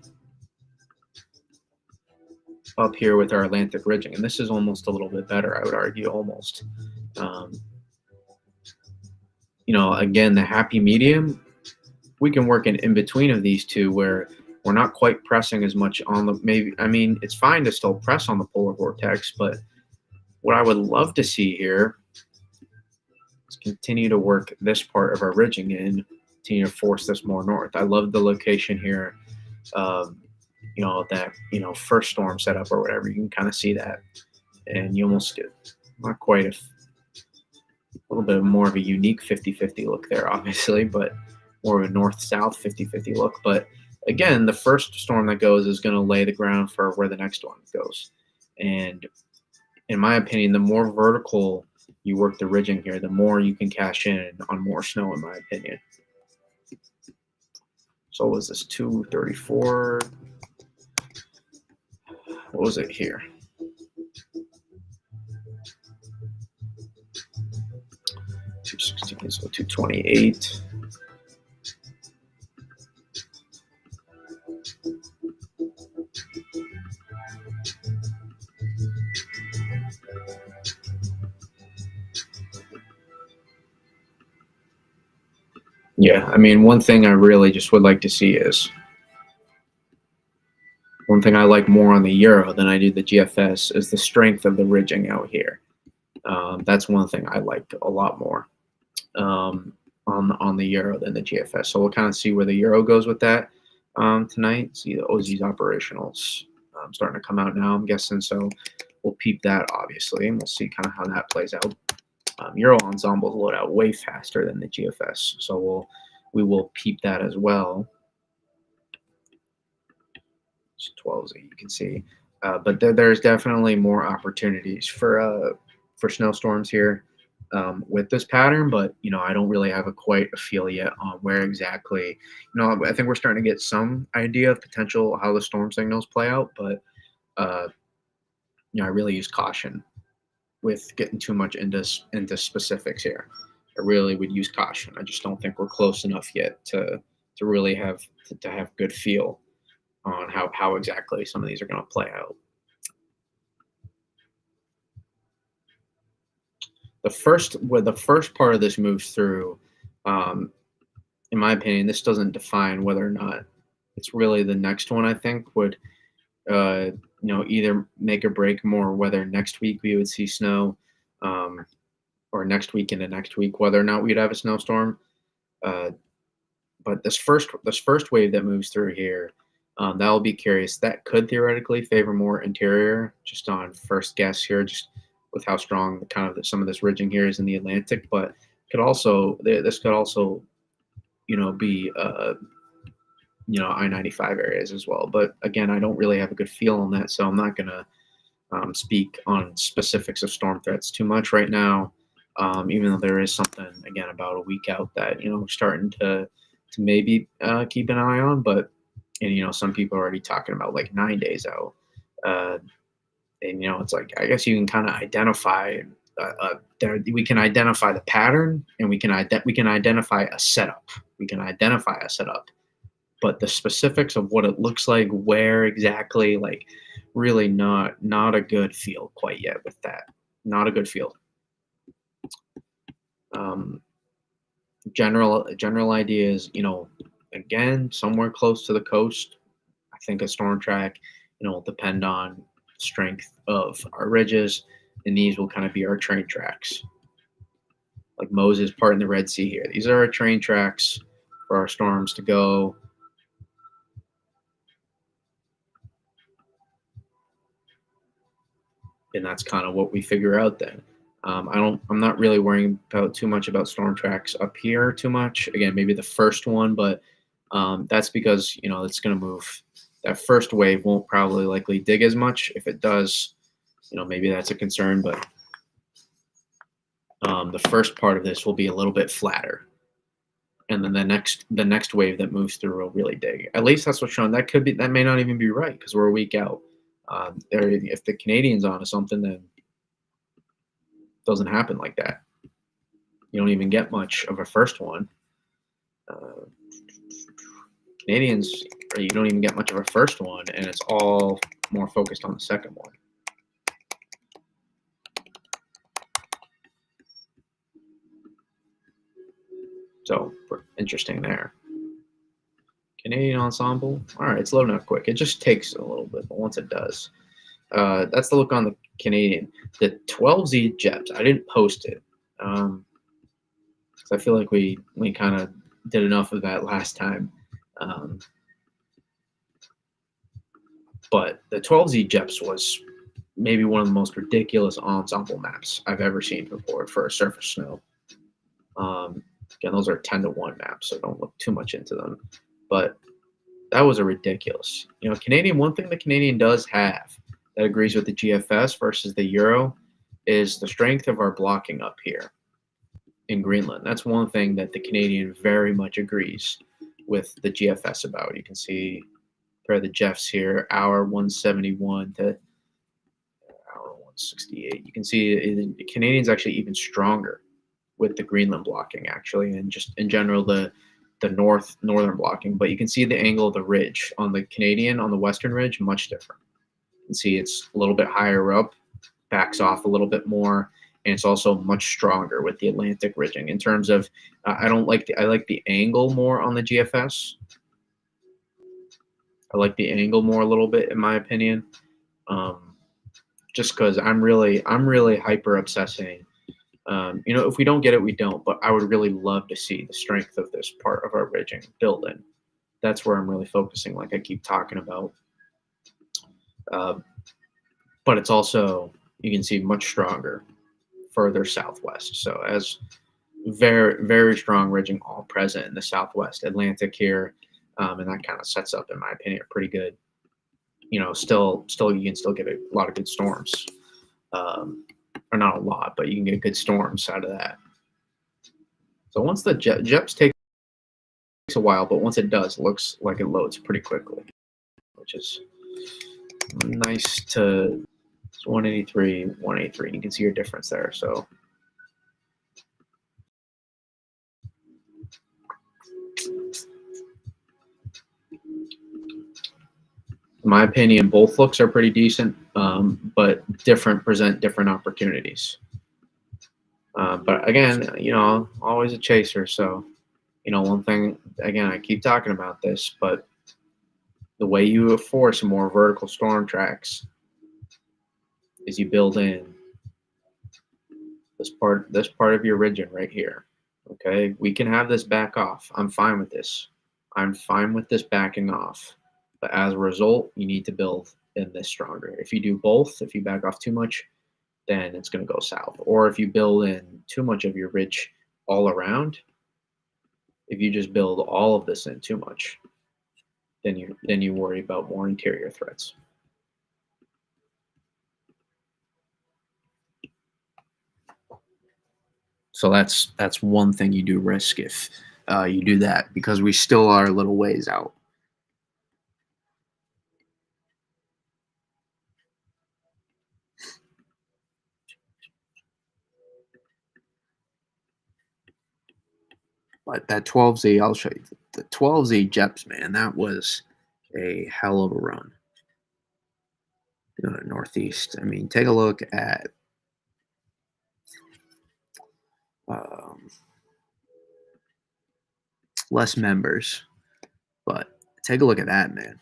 up here with our Atlantic ridging. And this is almost a little bit better, I would argue, almost. Again, the happy medium, we can work in between of these two where we're not quite pressing as much on it's fine to still press on the polar vortex, but what I would love to see here is continue to work this part of our ridging in, continue to force this more north. I love the location here. That first storm setup or whatever, you can kind of see that, and you almost get not quite a little bit more of a unique 50-50 look there, obviously, but more of a north-south 50-50 look. But again, the first storm that goes is going to lay the ground for where the next one goes. And in my opinion, the more vertical you work the ridging here, the more you can cash in on more snow, in my opinion. So what was this, 234? What was it here? 216, so 228. Yeah, I mean, one thing I really just would like to see is one thing I like more on the euro than I do the GFS is the strength of the ridging out here. That's one thing I like a lot more on the euro than the GFS. So we'll kind of see where the euro goes with that tonight. See the OZ's operationals starting to come out now, I'm guessing. So we'll peep that, obviously, and we'll see kind of how that plays out. Euro ensembles load out way faster than the GFS, so we will peep that as well. It's 12, you can see, but there's definitely more opportunities for snowstorms here with this pattern. But I don't really have quite a feel yet on where exactly. I think we're starting to get some idea of potential how the storm signals play out, but I really use caution with getting too much into specifics here. I really would use caution. I just don't think we're close enough yet to really have good feel on how exactly some of these are going to play out. The first part of this moves through, um, in my opinion, this doesn't define whether or not it's really the next one. I think would either make or break more whether next week we would see snow, um, or next week into next week whether or not we'd have a snowstorm. Uh, but this first wave that moves through here, that will be curious. That could theoretically favor more interior, just on first guess here, just with how strong some of this ridging here is in the Atlantic. But this could also be I-95 areas as well. But again, I don't really have a good feel on that, so I'm not gonna speak on specifics of storm threats too much right now. Even though there is something again about a week out that we're starting to maybe keep an eye on, but and some people are already talking about like 9 days out, uh, and it's like I guess you can kind of identify. We can identify the pattern, and we can identify a setup. We can identify a setup, but the specifics of what it looks like, where exactly, like really not a good feel quite yet with that. Not a good feel. Um, general idea is, again, somewhere close to the coast. I think a storm track, will depend on strength of our ridges, and these will kind of be our train tracks. Like Moses part in the Red Sea here. These are our train tracks for our storms to go. And that's kind of what we figure out then. I'm not really worrying about too much about storm tracks up here too much. Again, maybe the first one, but that's because it's going to move. That first wave won't probably likely dig as much. If it does, maybe that's a concern. But the first part of this will be a little bit flatter, and then the next wave that moves through will really dig. At least that's what's shown. That may not even be right because we're a week out. If the Canadians onto something, then it doesn't happen like that. You don't even get much of a first one. Canadians, you don't even get much of a first one, and it's all more focused on the second one. So interesting there. Canadian ensemble. All right, it's loading up quick. It just takes a little bit, but once it does, that's the look on the Canadian. The 12Z GEFS, I didn't post it because I feel like we kind of did enough of that last time. But the 12Z GEFS was maybe one of the most ridiculous ensemble maps I've ever seen before for a surface snow. Again, those are 10-to-1 maps, so don't look too much into them. But that was a ridiculous. Canadian. One thing the Canadian does have that agrees with the GFS versus the Euro is the strength of our blocking up here in Greenland. That's one thing that the Canadian very much agrees with the GFS about. You can see pair the GEFS here, hour 171 to hour 168. You can see the Canadian's actually even stronger with the Greenland blocking, actually, and just in general the northern blocking. But you can see the angle of the ridge on the Canadian, on the western ridge, much different. You can see it's a little bit higher up, backs off a little bit more, and it's also much stronger with the Atlantic ridging. In terms of, I like the angle more on the GFS. I like the angle more a little bit, in my opinion, just because I'm really hyper obsessing. If we don't get it, we don't. But I would really love to see the strength of this part of our ridging build in. That's where I'm really focusing, like I keep talking about. But it's also, you can see, much stronger further southwest. So as very, very strong ridging all present in the southwest Atlantic here, and that kind of sets up, in my opinion, a pretty good. Still you can still get a lot of good storms. Or not a lot, but you can get good storms out of that. So once the GEFS takes a while, but once it does, it looks like it loads pretty quickly, which is nice. To 183, 183. You can see your difference there. So In my opinion, both looks are pretty decent, but present different opportunities. But again, always a chaser. So, one thing, again, I keep talking about this, but the way you force more vertical storm tracks is you build in this part of your region right here. Okay, we can have this back off. I'm fine with this. I'm fine with this backing off. But as a result, you need to build in this stronger. If you do both, if you back off too much, then it's going to go south. Or if you build in too much of your ridge all around, if you just build all of this in too much, then you worry about more interior threats. So that's one thing you do risk if you do that, because we still are a little ways out. But that 12Z, I'll show you the 12Z GEPS, man. That was a hell of a run. Northeast. I mean, take a look at less members, but take a look at that, man.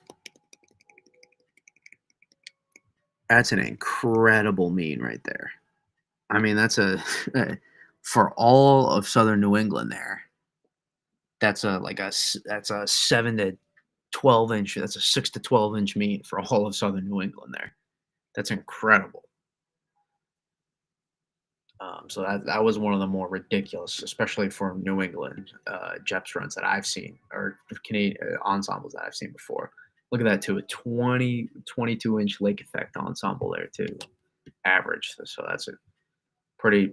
That's an incredible mean right there. I mean, that's a for all of southern New England there. That's a 7 to 12 inch. That's a 6 to 12 inch mean for all of southern New England there. That's incredible. So that was one of the more ridiculous, especially for New England GEPS runs that I've seen, or Canadian ensembles that I've seen before. Look at that too, a 22-inch lake effect ensemble there too, average. So that's a pretty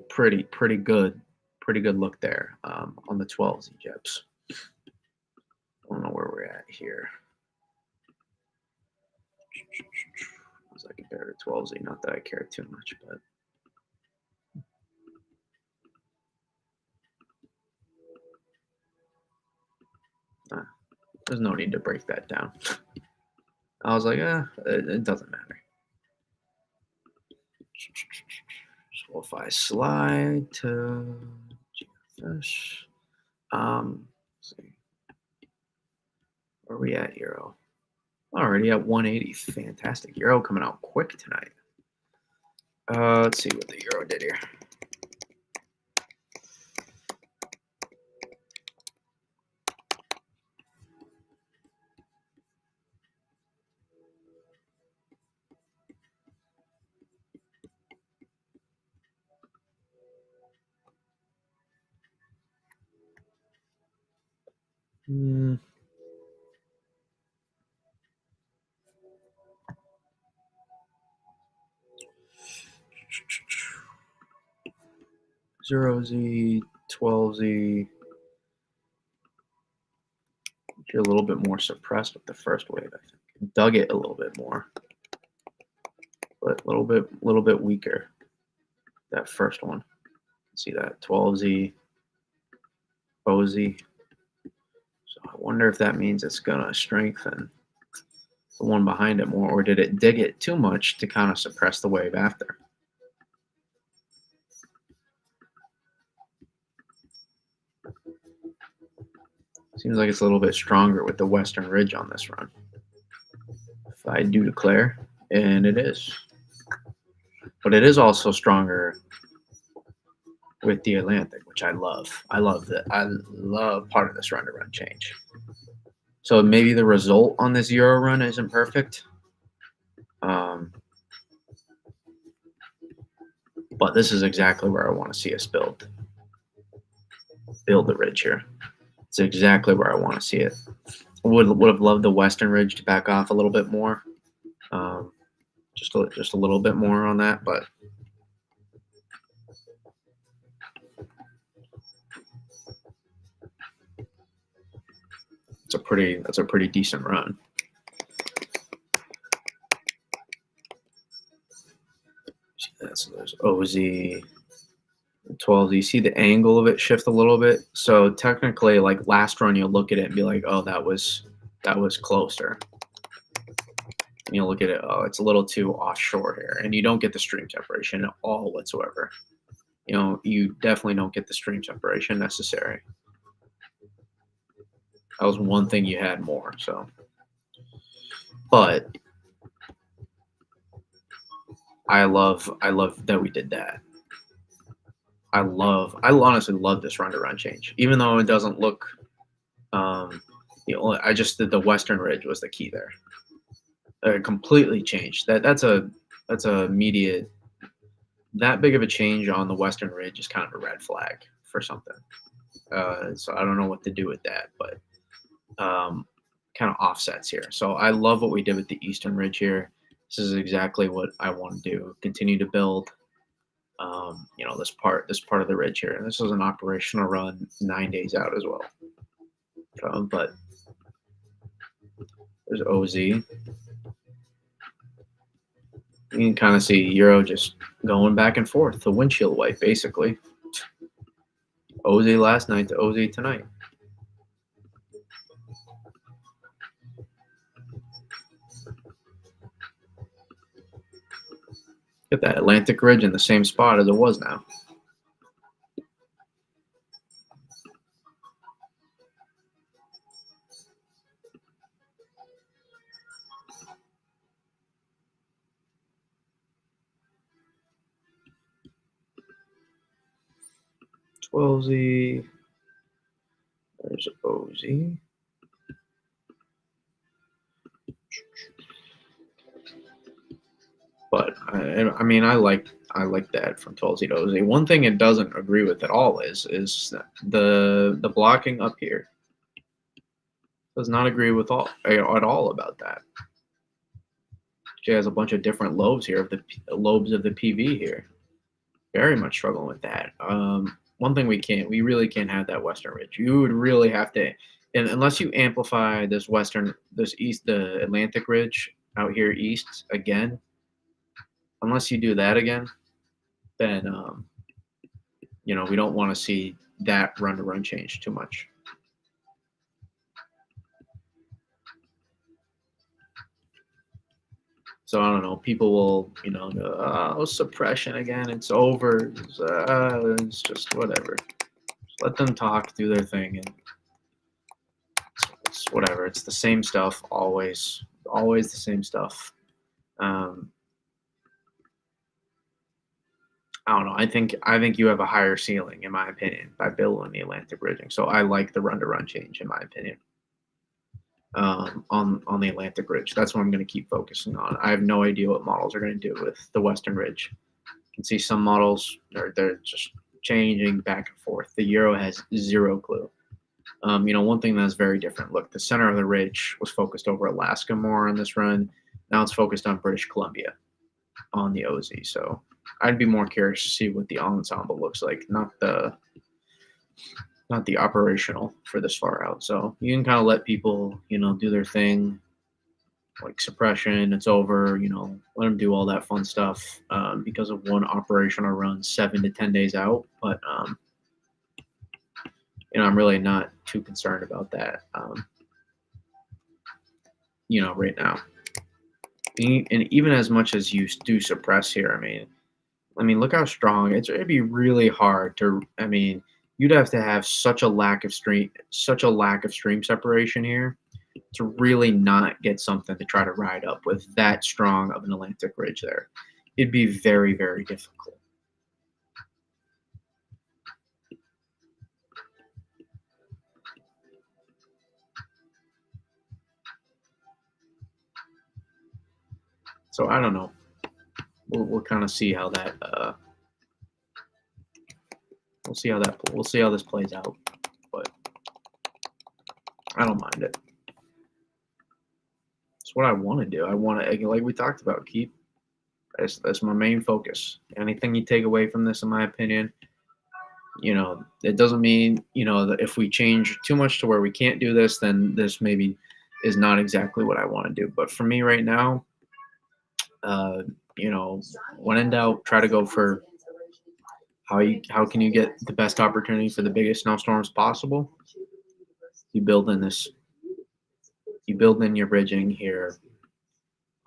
good look there on the 12Z GEPS. I don't know where we're at here. As I compare to 12Z, not that I care too much, but. There's no need to break that down. I was like, it doesn't matter. So if I slide to GFS, let's see, where are we at, Euro? Already at 180. Fantastic. Euro coming out quick tonight. Let's see what the Euro did here. Zero Z, 12Z. You're a little bit more suppressed with the first wave, I think. Dug it a little bit more, but a little bit weaker. That first one. See that 12Z, OZ. So I wonder if that means it's gonna strengthen the one behind it more, or did it dig it too much to kind of suppress the wave after? Seems like it's a little bit stronger with the western ridge on this run, if I do declare, and it is. But it is also stronger with the Atlantic, which I love. I love that. I love part of this run to run change. So maybe the result on this Euro run isn't perfect. But this is exactly where I want to see us build the ridge here. It's exactly where I want to see it. Would have loved the western ridge to back off a little bit more, just a little bit more on that, but that's a pretty decent run. So there's OZ, 12Z. You see the angle of it shift a little bit. So technically, like last run, you'll look at it and be like, oh, that was closer. and you'll look at it, oh, it's a little too offshore here, and you don't get the stream separation at all whatsoever. You definitely don't get the stream separation necessary. That was one thing you had more. So, but I love that we did that. I honestly love this run to run change, even though it doesn't look. I just did the Western Ridge was the key there. Completely changed. That's a immediate. That big of a change on the Western Ridge is kind of a red flag for something. So I don't know what to do with that, but kind of offsets here. So I love what we did with the Eastern Ridge here. This is exactly what I want to do. Continue to build, this part of the ridge here. And this was an operational run 9 days out as well. But there's OZ. You can kind of see Euro just going back and forth. The windshield wipe, basically. OZ last night to OZ tonight. Get that Atlantic Ridge in the same spot as it was now. Z. There's OZ. But I mean, I like that from 12Z to OZ. One thing it doesn't agree with at all is the blocking up here. Does not agree with at all about that. She has a bunch of different lobes here of the lobes of the PV here. Very much struggling with that. One thing we really can't have that Western Ridge. You would really have to, and unless you amplify this the Atlantic Ridge out here east again, unless you do that again, then we don't want to see that run to run change too much. So I don't know. People will, go, oh, suppression again. It's over. It's just whatever. Just let them talk, do their thing, and it's whatever. It's the same stuff always the same stuff. I don't know. I think you have a higher ceiling, in my opinion, by building the Atlantic bridging. So I like the run to run change, in my opinion. On the Atlantic Ridge. That's what I'm going to keep focusing on. I have no idea what models are going to do with the Western Ridge. You can see some models they're just changing back and forth. The Euro has zero clue. One thing that's very different. Look, the center of the ridge was focused over Alaska more on this run. Now it's focused on British Columbia on the OZ. So I'd be more curious to see what the ensemble looks like, not the operational for this far out. So you can kind of let people, do their thing, like suppression, it's over, let them do all that fun stuff because of one operational run 7 to 10 days out. But, I'm really not too concerned about that, right now. And even as much as you do suppress here, I mean, look how strong it'd be really hard to, you'd have to have such a lack of stream separation here to really not get something to try to ride up with that strong of an Atlantic Ridge there. It'd be very, very difficult. So I don't know. We'll kind of see how that we'll see how this plays out, but I don't mind it. It's what I want to do. I want to, like we talked about, that's my main focus. Anything you take away from this, in my opinion, it doesn't mean, that if we change too much to where we can't do this, then this maybe is not exactly what I want to do. But for me right now, when in doubt, try to go for how can you get the best opportunity for the biggest snowstorms possible. You build in your bridging here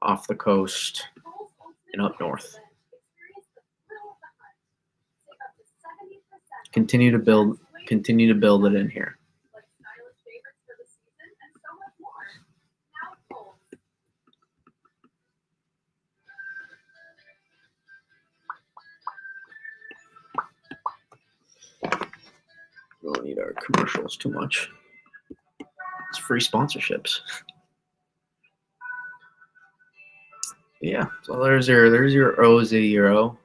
off the coast and up north. Continue to build, continue to build it in here. We don't need our commercials too much. It's free sponsorships. Yeah, so there's your OZ Euro.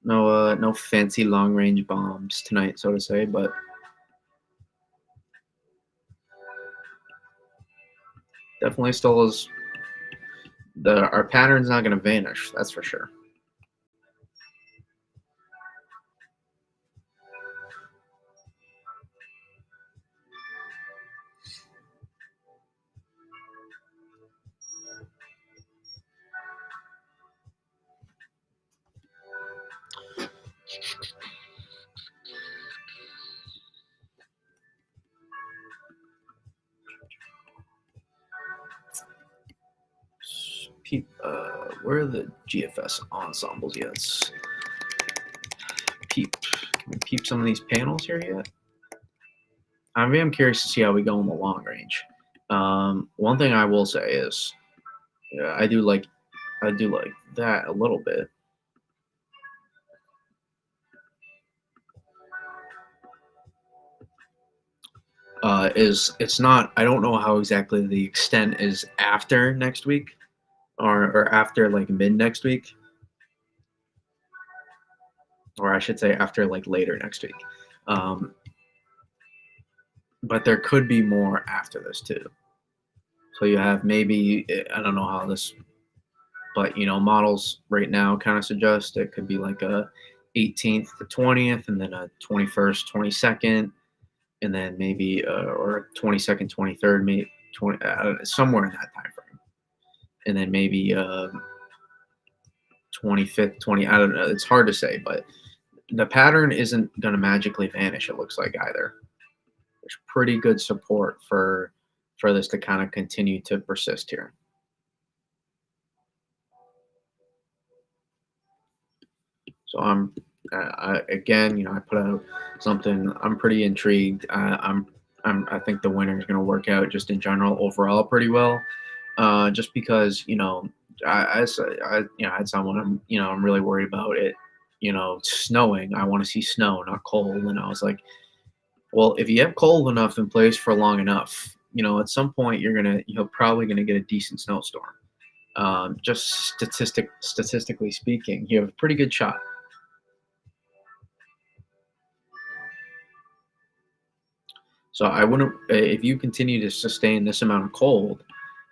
No fancy long range bombs tonight, so to say, but definitely still is our pattern's not going to vanish. That's for sure. Where are the GFS ensembles yet? Can we peep some of these panels here yet? I'm curious to see how we go in the long range. One thing I will say is, yeah, I do like that a little bit. It's not, I don't know how exactly the extent is after next week, or after like mid next week, or I should say after like later next week. But there could be more after this too. So you have maybe, I don't know how this, but models right now kind of suggest it could be like a 18th to 20th, and then a 21st, 22nd, and then maybe or 22nd, 23rd, maybe 20, somewhere in that time frame, and then maybe 25th, 20. I don't know. It's hard to say, but the pattern isn't going to magically vanish. It looks like either. There's pretty good support for this to kind of continue to persist here. So again, I put out something. I'm pretty intrigued. I think the winter is going to work out just in general overall pretty well. Just because I had someone I'm really worried about it. Snowing. I want to see snow, not cold. And I was like, well, if you have cold enough in place for long enough, at some point you're probably gonna get a decent snowstorm. Just statistically speaking, you have a pretty good shot. So I wouldn't, if you continue to sustain this amount of cold,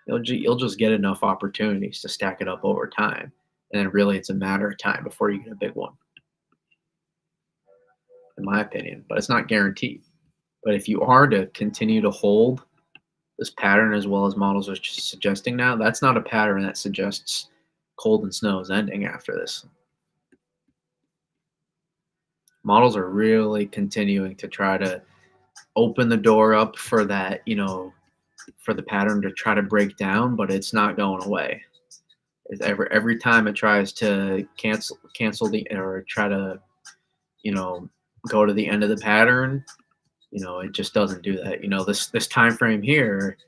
you'll just get enough opportunities to stack it up over time, and then really it's a matter of time before you get a big one, in my opinion. But it's not guaranteed. But if you are to continue to hold this pattern as well as models are suggesting now, that's not a pattern that suggests cold and snow is ending after this. Models are really continuing to try to open the door up for that, for the pattern to try to break down, but it's not going away. It's every time it tries to cancel the, or try to, go to the end of the pattern, it just doesn't do that. This time frame here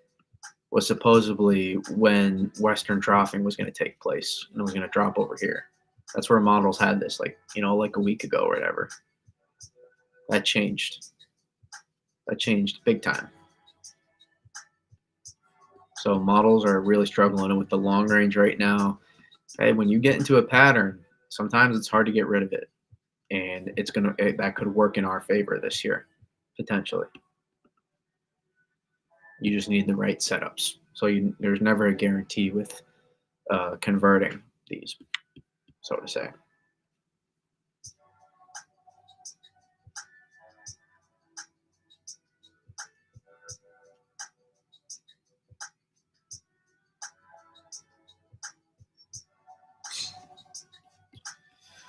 was supposedly when Western troughing was going to take place, and it was going to drop over here. That's where models had this, like a week ago or whatever. That changed. That changed big time. So models are really struggling with the long range right now. Hey, when you get into a pattern, sometimes it's hard to get rid of it, and that could work in our favor this year, potentially. You just need the right setups. So there's never a guarantee with converting these, so to say.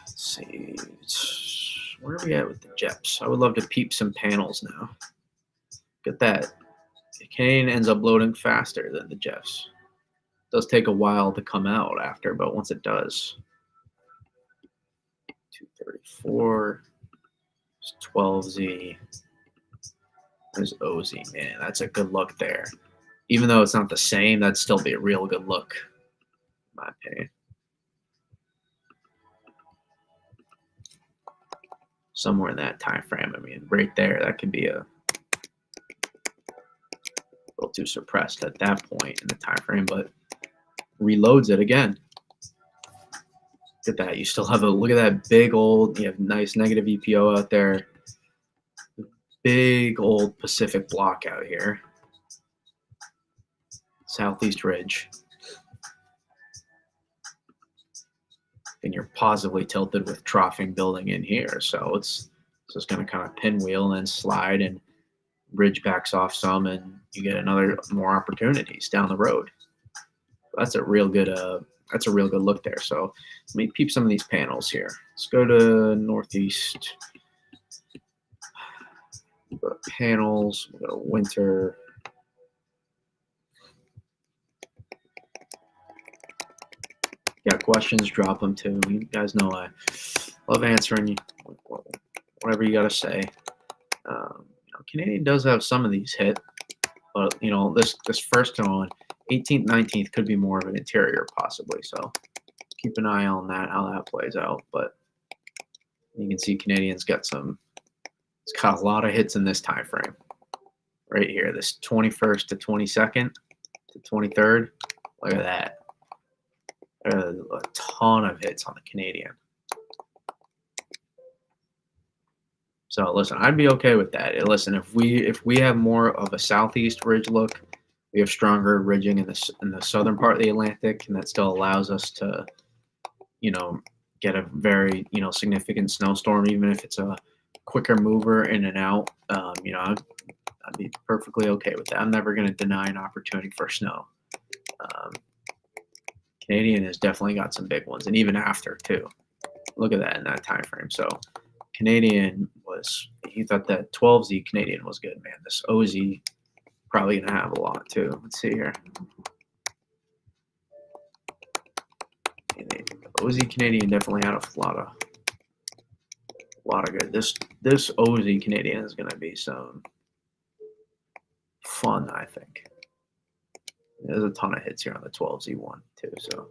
Let's see, where are we at with the GEFS? I would love to peep some panels now. Get that. The Canadian ends up loading faster than the GEFS. does take a while to come out after, but once it does, 234, 12Z, there's OZ. Man, that's a good look there. Even though it's not the same, that'd still be a real good look, in my opinion. Somewhere in that time frame. I mean, right there, that could be a little too suppressed at that point in the time frame, but reloads it again. Look at that. You still have a look at that big old, you have nice negative EPO out there. Big old Pacific block out here. Southeast ridge. And you're positively tilted with troughing building in here. So it's just going to kind of pinwheel and then slide, and ridge backs off some, and you get more opportunities down the road. That's a real good look there. So let me peep some of these panels here. Let's go to northeast. Go to panels. We'll go to winter. Got questions? Drop them too. You guys know I love answering you. Whatever you got to say. Canadian does have some of these hit, but this first one, 18th, 19th could be more of an interior possibly. So keep an eye on that, how that plays out. But you can see Canadian's got it's got a lot of hits in this time frame right here. This 21st to 22nd to 23rd. Look at that. A ton of hits on the Canadian. So listen, I'd be okay with that. Listen, if we have more of a southeast ridge look, we have stronger ridging in the southern part of the Atlantic, and that still allows us to, get a very significant snowstorm, even if it's a quicker mover in and out. I'd be perfectly okay with that. I'm never going to deny an opportunity for snow. Canadian has definitely got some big ones, and even after too. Look at that in that time frame. So Canadian he thought that 12Z Canadian was good, man. This OZ probably gonna have a lot too. Let's see here. OZ Canadian definitely had a lot of good. This OZ Canadian is gonna be some fun, I think. There's a ton of hits here on the 12Z one too. So.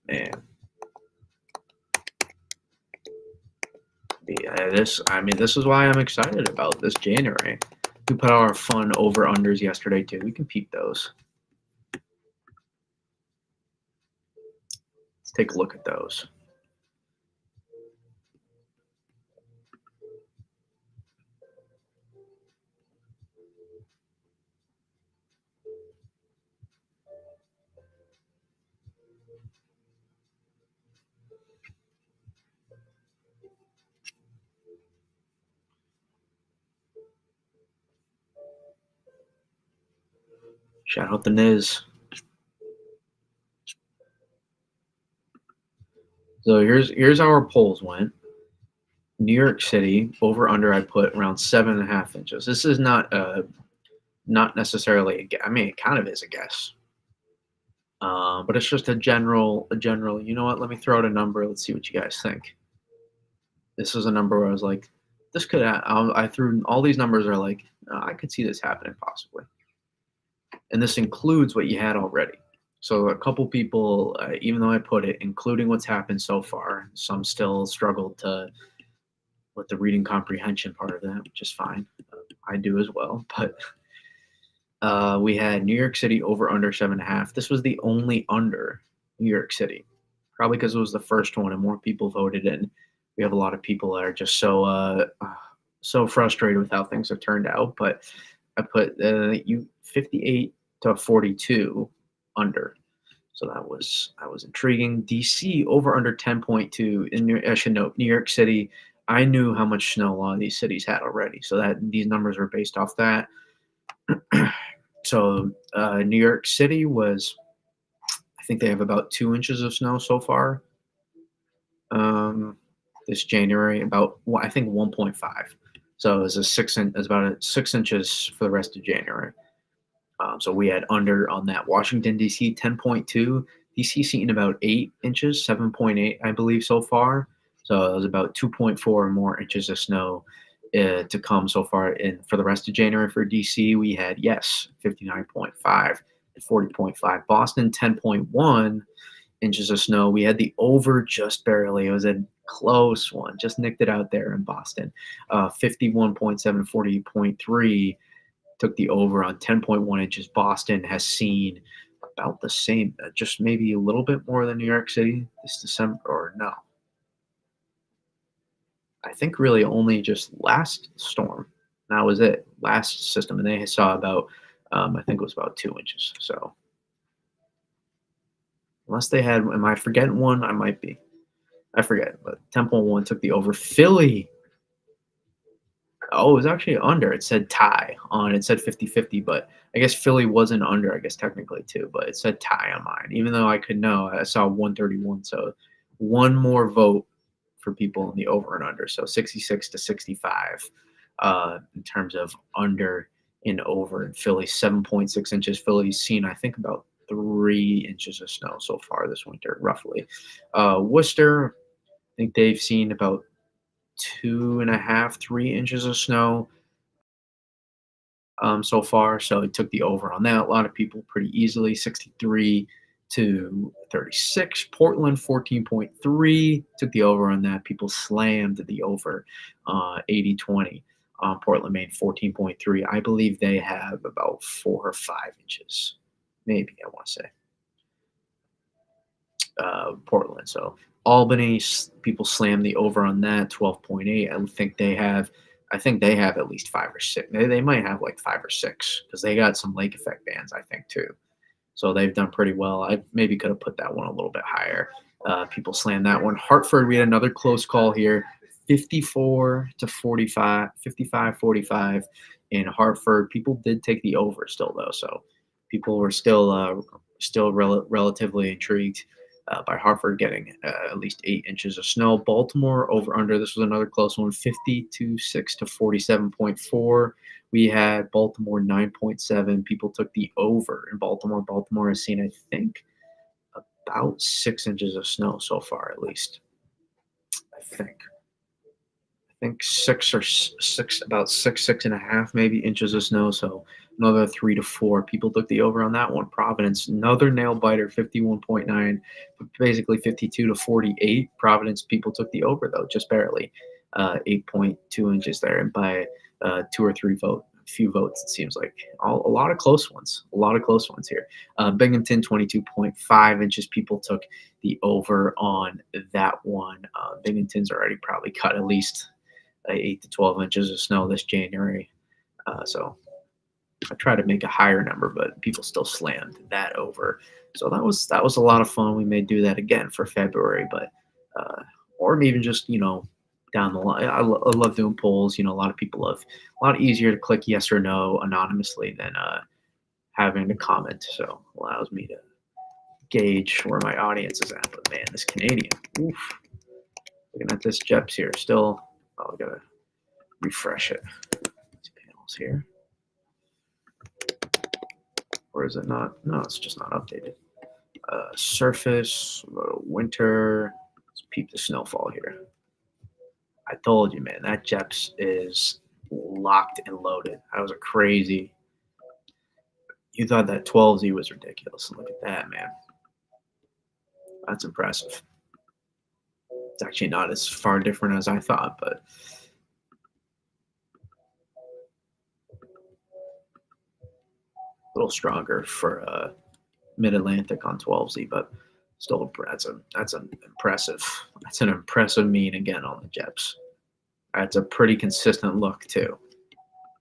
Man. Yeah, this is why I'm excited about this January. We put our fun over-unders yesterday too. We can peep those. Let's take a look at those. Shout out the Niz. So here's how our polls went. New York City over under I put around 7.5 inches. This is not necessarily it kind of is a guess. But it's just a general. You know what? Let me throw out a number. Let's see what you guys think. This is a number where I was like, this could. I threw all these numbers are like, I could see this happening possibly. And this includes what you had already. So a couple people, even though I put it, including what's happened so far, some still struggled with the reading comprehension part of that, which is fine. I do as well. But we had New York City over under 7.5. This was the only under New York City, probably because it was the first one and more people voted in. We have a lot of people that are just so frustrated with how things have turned out. But I put 58 to 42 under. So that was intriguing. DC over under 10.2. I should note New York City. I knew how much snow a lot of these cities had already, so that these numbers are based off that. So New York City I think they have about 2 inches of snow so far. Um, this January, about I think 1.5. So it's a it's about 6 inches for the rest of January. So we had under on that. Washington D.C. 10.2. D.C. seen about 8 inches, 7.8, I believe, so far. So it was about 2.4 more inches of snow to come so far. And for the rest of January for D.C., we had, yes, 59.5 and 40.5. Boston 10.1 inches of snow. We had the over just barely. It was a close one, just nicked it out there in Boston. 51.7, 40.3 took the over on 10.1 inches. Boston has seen about the same, just maybe a little bit more than New York City this December, or no. I think really only just last storm. That was it. Last system, and they saw about, I think it was about 2 inches. So unless they had, am I forgetting one? I might be. I forget, but 10.1 took the over. Philly. Oh, it was actually under. It said tie on. It said 50-50, but I guess Philly wasn't under, I guess technically too, but it said tie on mine. Even though I could know, I saw 131. So one more vote for people in the over and under. So 66 to 65 in terms of under and over. And Philly 7.6 inches. Philly's seen, I think, about 3 inches of snow so far this winter, roughly. Worcester, I think they've seen about 2.5, 3 inches of snow so far. So it took the over on that. A lot of people pretty easily, 63 to 36. Portland 14.3 took the over on that. People slammed the over 80-20. Portland made 14.3. I believe they have about 4 or 5 inches, maybe I want to say. Portland. So Albany, people slam the over on that 12.8. I think they have at least 5 or 6. They might have like 5 or 6 because they got some lake effect bands, I think, too. So they've done pretty well. I maybe could have put that one a little bit higher. People slam that one. Hartford, we had another close call here, 54 to 45, 55-45 in Hartford. People did take the over still though, so people were still relatively intrigued by Hartford getting at least 8 inches of snow. Baltimore over under. This was another close one, 56 to 47.4. We had Baltimore 9.7. People took the over in Baltimore. Baltimore has seen, I think, about 6 inches of snow so far, at least. I think about 6.5 maybe inches of snow. So another 3 to 4. People took the over on that one. Providence, another nail biter, 51.9, basically 52 to 48. Providence, people took the over though, just barely, 8.2 inches there, and by 2 or 3 votes. A few votes, it seems like. A lot of close ones. A lot of close ones here. Binghamton, 22.5 inches. People took the over on that one. Binghamton's already probably cut at least 8 to 12 inches of snow this January. So I try to make a higher number, but people still slammed that over. So that was a lot of fun. We may do that again for February, but or even just down the line. I love doing polls. A lot of people love a lot easier to click yes or no anonymously than having to comment. So allows me to gauge where my audience is at. But man, this Canadian, oof, looking at this GEPS here, still. I gotta refresh it. These panels here. Or is it not? No, it's just not updated. Surface, winter. Let's peep the snowfall here. I told you, man, that GEPS is locked and loaded. That was a crazy. You thought that 12Z was ridiculous. Look at that, man. That's impressive. It's actually not as far different as I thought, but a little stronger for Mid-Atlantic on 12Z, but still that's an impressive mean again on the JEPs. That's a pretty consistent look too.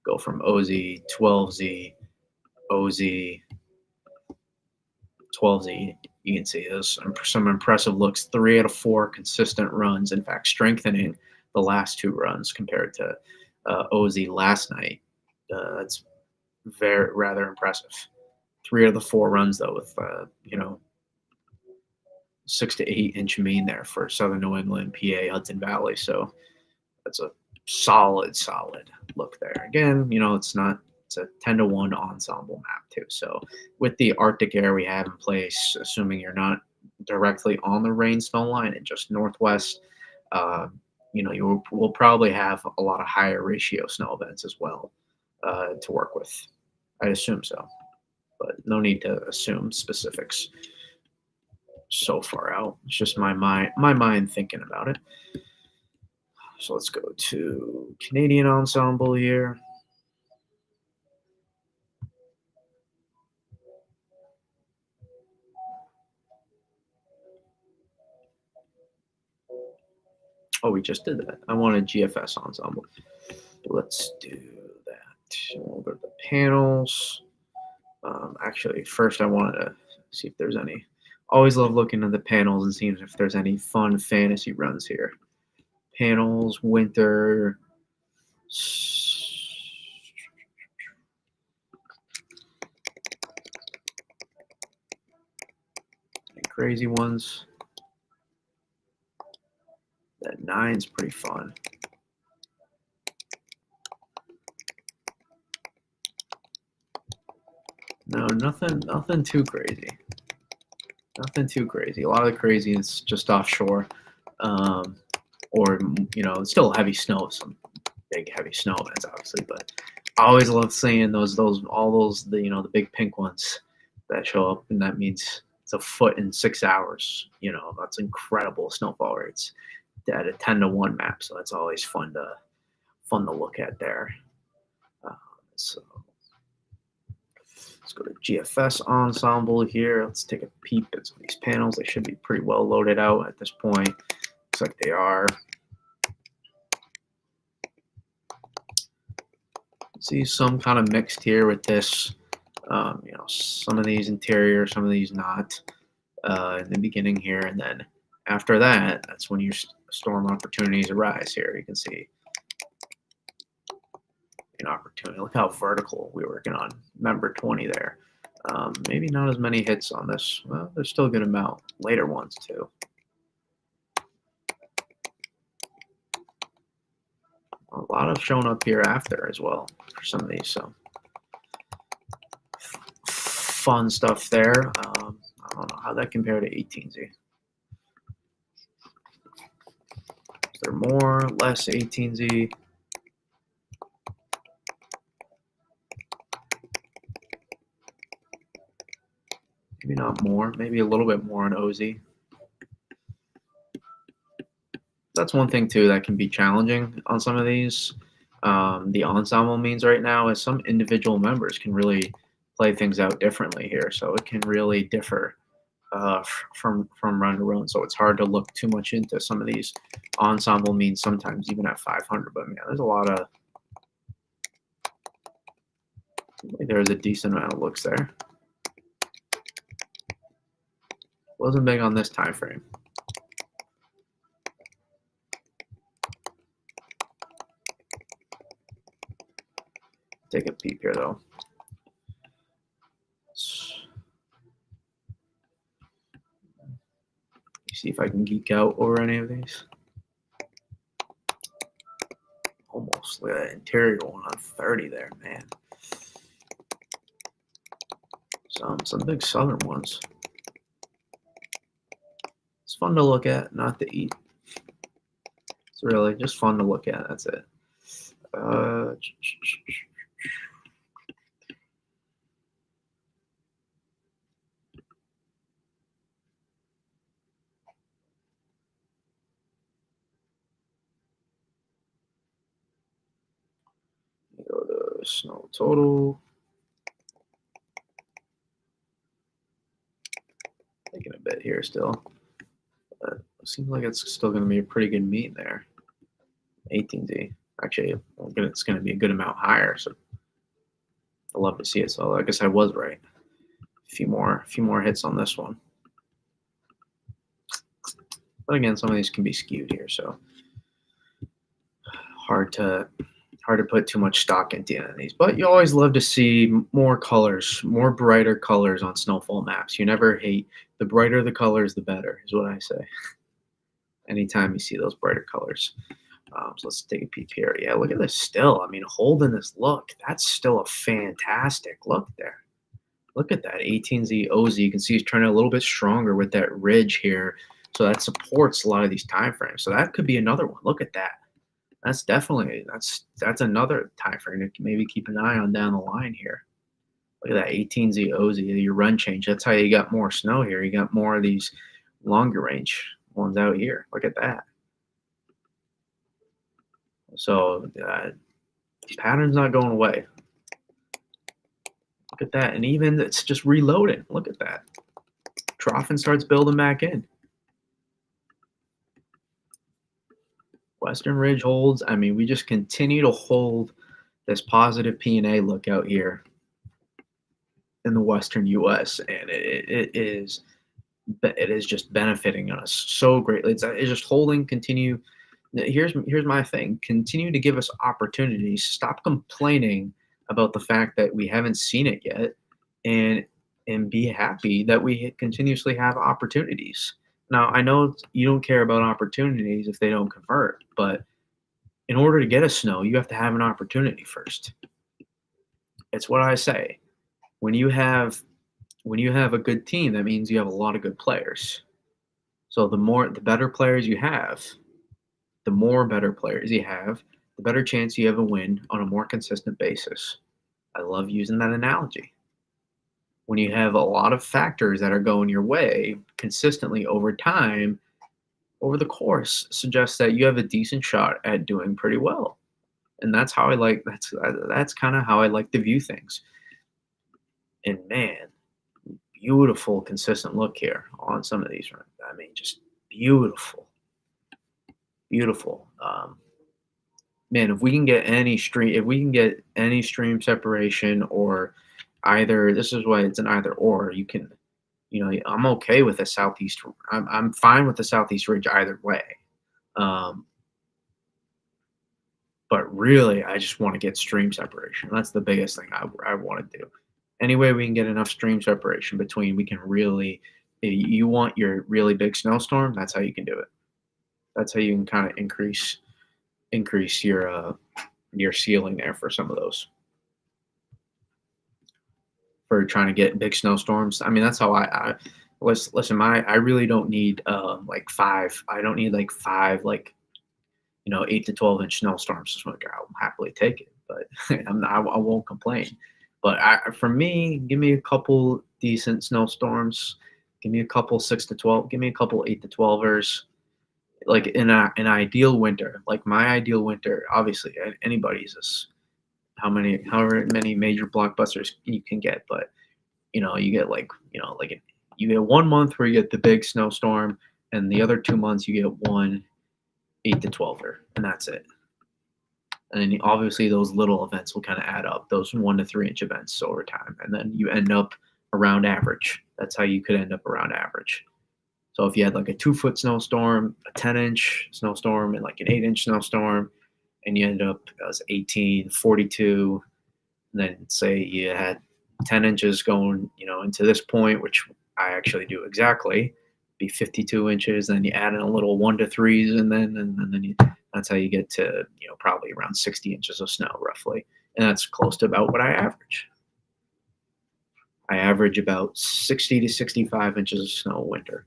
Go from OZ, 12Z, OZ, 12Z. You can see there's some impressive looks. 3 out of 4 consistent runs. In fact, strengthening the last 2 runs compared to OZ last night. That's rather impressive. 3 out of the 4 runs though with 6 to 8 inch mean there for southern New England, PA, Hudson Valley. So that's a solid look there. Again, it's a 10 to 1 ensemble map too. So with the Arctic air we have in place, assuming you're not directly on the rain snow line and just northwest, uh, you will probably have a lot of higher ratio snow events as well to work with. I'd assume so, but no need to assume specifics so far out. It's just my mind thinking about it. So let's go to Canadian ensemble here. Oh, we just did that. I want a GFS ensemble. Let's do that. We'll go to the panels. Actually, first I wanted to see if there's any. Always love looking at the panels and seeing if there's any fun fantasy runs here. Panels, winter. Any crazy ones. That 9's pretty fun. No, nothing too crazy. Nothing too crazy. A lot of the crazy is just offshore, or still heavy snow. Some big heavy snow events, obviously. But I always love seeing all those the big pink ones that show up, and that means it's a foot in 6 hours. That's incredible snowfall rates at a 10 to 1 map. So that's always fun to look at there. So let's go to GFS ensemble here. Let's take a peep at some of these panels. They should be pretty well loaded out at this point. Looks like they are. See some kind of mixed here with this. Some of these interior, some of these not in the beginning here. And then after that, that's when your storm opportunities arise here. You can see an opportunity. Look how vertical we're working on member 20 there. Maybe not as many hits on this. Well, there's still a good amount. Later ones too. A lot of showing up here after as well for some of these. So fun stuff there. I don't know how that compared to 18Z. Is there more, less 18Z? Maybe not more, maybe a little bit more on OZ. That's one thing too that can be challenging on some of these. The ensemble means right now is some individual members can really play things out differently here, so it can really differ from run to run. So it's hard to look too much into some of these ensemble means sometimes even at 500. But man, there's a lot of there's a decent amount of looks there. Wasn't big on this time frame. Take a peek here though. See if I can geek out over any of these. Almost look at that interior one on 30 there, man. Some big southern ones. It's fun to look at, not to eat. It's really just fun to look at. That's it. Go to snow total. Taking a bit here still. But it seems like it's still going to be a pretty good meet there. 18Z. Actually, it's going to be a good amount higher. So I love to see it. So I guess I was right. A few more hits on this one. But again, some of these can be skewed here, so hard to hard to put too much stock into any of these, but you always love to see more colors, more brighter colors on snowfall maps. You never hate the brighter the colors, the better, is what I say. Anytime you see those brighter colors. So let's take a peek here. Yeah, look at this still. I mean, holding this look, that's still a fantastic look there. Look at that 18Z OZ. You can see it's turning a little bit stronger with that ridge here. So that supports a lot of these time frames. So that could be another one. Look at that. That's definitely that's another time frame to maybe keep an eye on down the line here. Look at that 18Z OZ, your run change. That's how you got more snow here. You got more of these longer range ones out here. Look at that. So pattern's not going away. Look at that. And even it's just reloading. Look at that. Trough and starts building back in. Western Ridge holds. I mean, we just continue to hold this positive P&A look out here in the Western U.S. and it is just benefiting us so greatly. It's just holding. Continue. Here's my thing. Continue to give us opportunities. Stop complaining about the fact that we haven't seen it yet, and be happy that we continuously have opportunities. Now, I know you don't care about opportunities if they don't convert, but in order to get a snow, you have to have an opportunity first. It's what I say. When you have a good team, that means you have a lot of good players. So the better players you have, the more better players you have, the better chance you have a win on a more consistent basis. I love using that analogy. When you have a lot of factors that are going your way consistently over time, over the course, suggests that you have a decent shot at doing pretty well. And that's how that's kind of how I like to view things. And man, beautiful consistent look here on some of these runs. I mean, just beautiful. Beautiful. Man, if we can get any stream separation, or either, this is why it's an either or. You can, I'm okay with the southeast. I'm fine with the southeast ridge either way. But really, I just want to get stream separation. That's the biggest thing I want to do. Any way we can get enough stream separation between, we can really. You want your really big snowstorm? That's how you can do it. That's how you can kind of increase your ceiling there for some of those. For trying to get big snowstorms. I mean, that's how I listen. I really don't need like 5. I don't need like 5 8 to 12-inch snowstorms this winter. I'll happily take it, but I won't complain. But for me, give me a couple decent snowstorms. Give me a couple 6 to 12. Give me a couple 8 to 12ers. Like in an ideal winter, like my ideal winter, obviously anybody's is however many major blockbusters you can get, but you get you get 1 month where you get the big snowstorm, and the other 2 months you get one 8 to 12er, and that's it. And then obviously those little events will kind of add up, those 1 to 3 inch events over time, and then you end up around average. That's how you could end up around average. So if you had like a 2-foot snowstorm, a 10-inch snowstorm, and like an 8-inch snowstorm, and you ended up as 18, 42, and then say you had 10 inches going, into this point, which I actually do exactly, be 52 inches. Then you add in a little 1 to 3s, and then that's how you get to probably around 60 inches of snow roughly, and that's close to about what I average. I average about 60 to 65 inches of snow winter.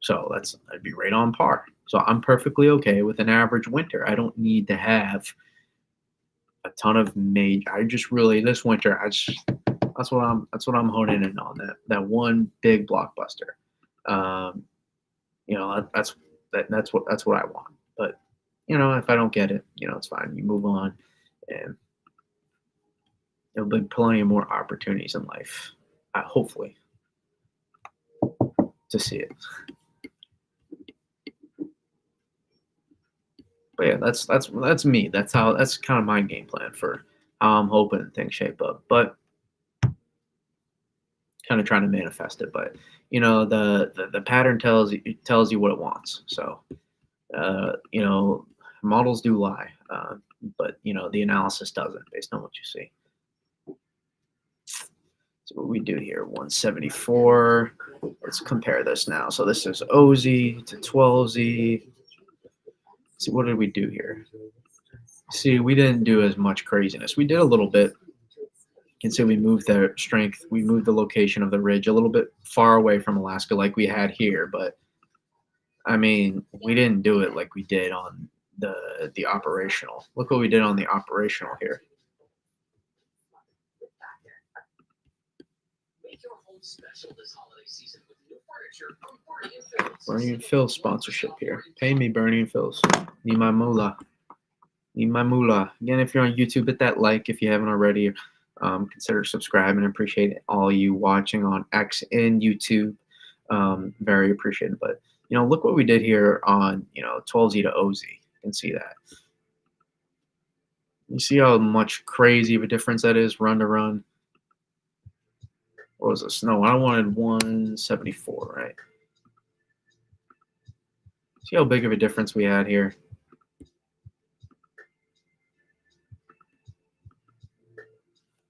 So I'd be right on par. So I'm perfectly okay with an average winter. I don't need to have a ton of major. I just really, this winter, that's what I'm honing in on, that one big blockbuster. That's what I want. But if I don't get it, it's fine. You move on, and there'll be plenty of more opportunities in life, hopefully, to see it. But yeah, that's me. That's kind of my game plan for how I'm hoping things shape up. But kind of trying to manifest it. But the pattern tells you what it wants. So models do lie, but the analysis doesn't based on what you see. So what we do here, 174. Let's compare this now. So this is OZ to 12Z. So what did we do here? See, we didn't do as much craziness. We did a little bit. You can see we moved the strength, we moved the location of the ridge a little bit far away from Alaska like we had here, but I mean, we didn't do it like we did on the operational. Look what we did on the operational here. Bernie and Phil sponsorship here. Pay me, Bernie and Phil's. Need my moolah. Need my moolah. Again, if you're on YouTube, hit that like if you haven't already. Consider subscribing. Appreciate all you watching on X and YouTube. Very appreciated. But look what we did here on 12Z to OZ. You can see that. You see how much crazy of a difference that is, run to run. What was this? No, I wanted 174, right? See how big of a difference we had here.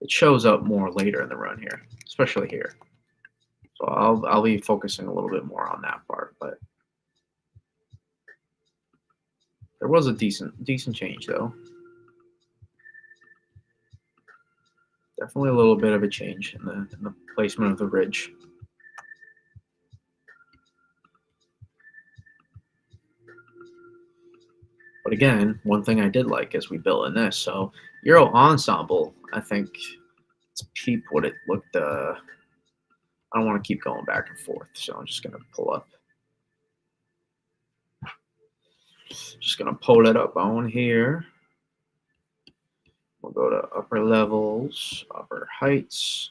It shows up more later in the run here, especially here. So I'll be focusing a little bit more on that part, but there was a decent change though. Definitely a little bit of a change in the placement of the ridge. But again, one thing I did like is we built in this. So Euro ensemble, I think, let's peep what it looked. I don't want to keep going back and forth, so I'm just going to pull up. Just going to pull it up on here. We'll go to upper levels, upper heights,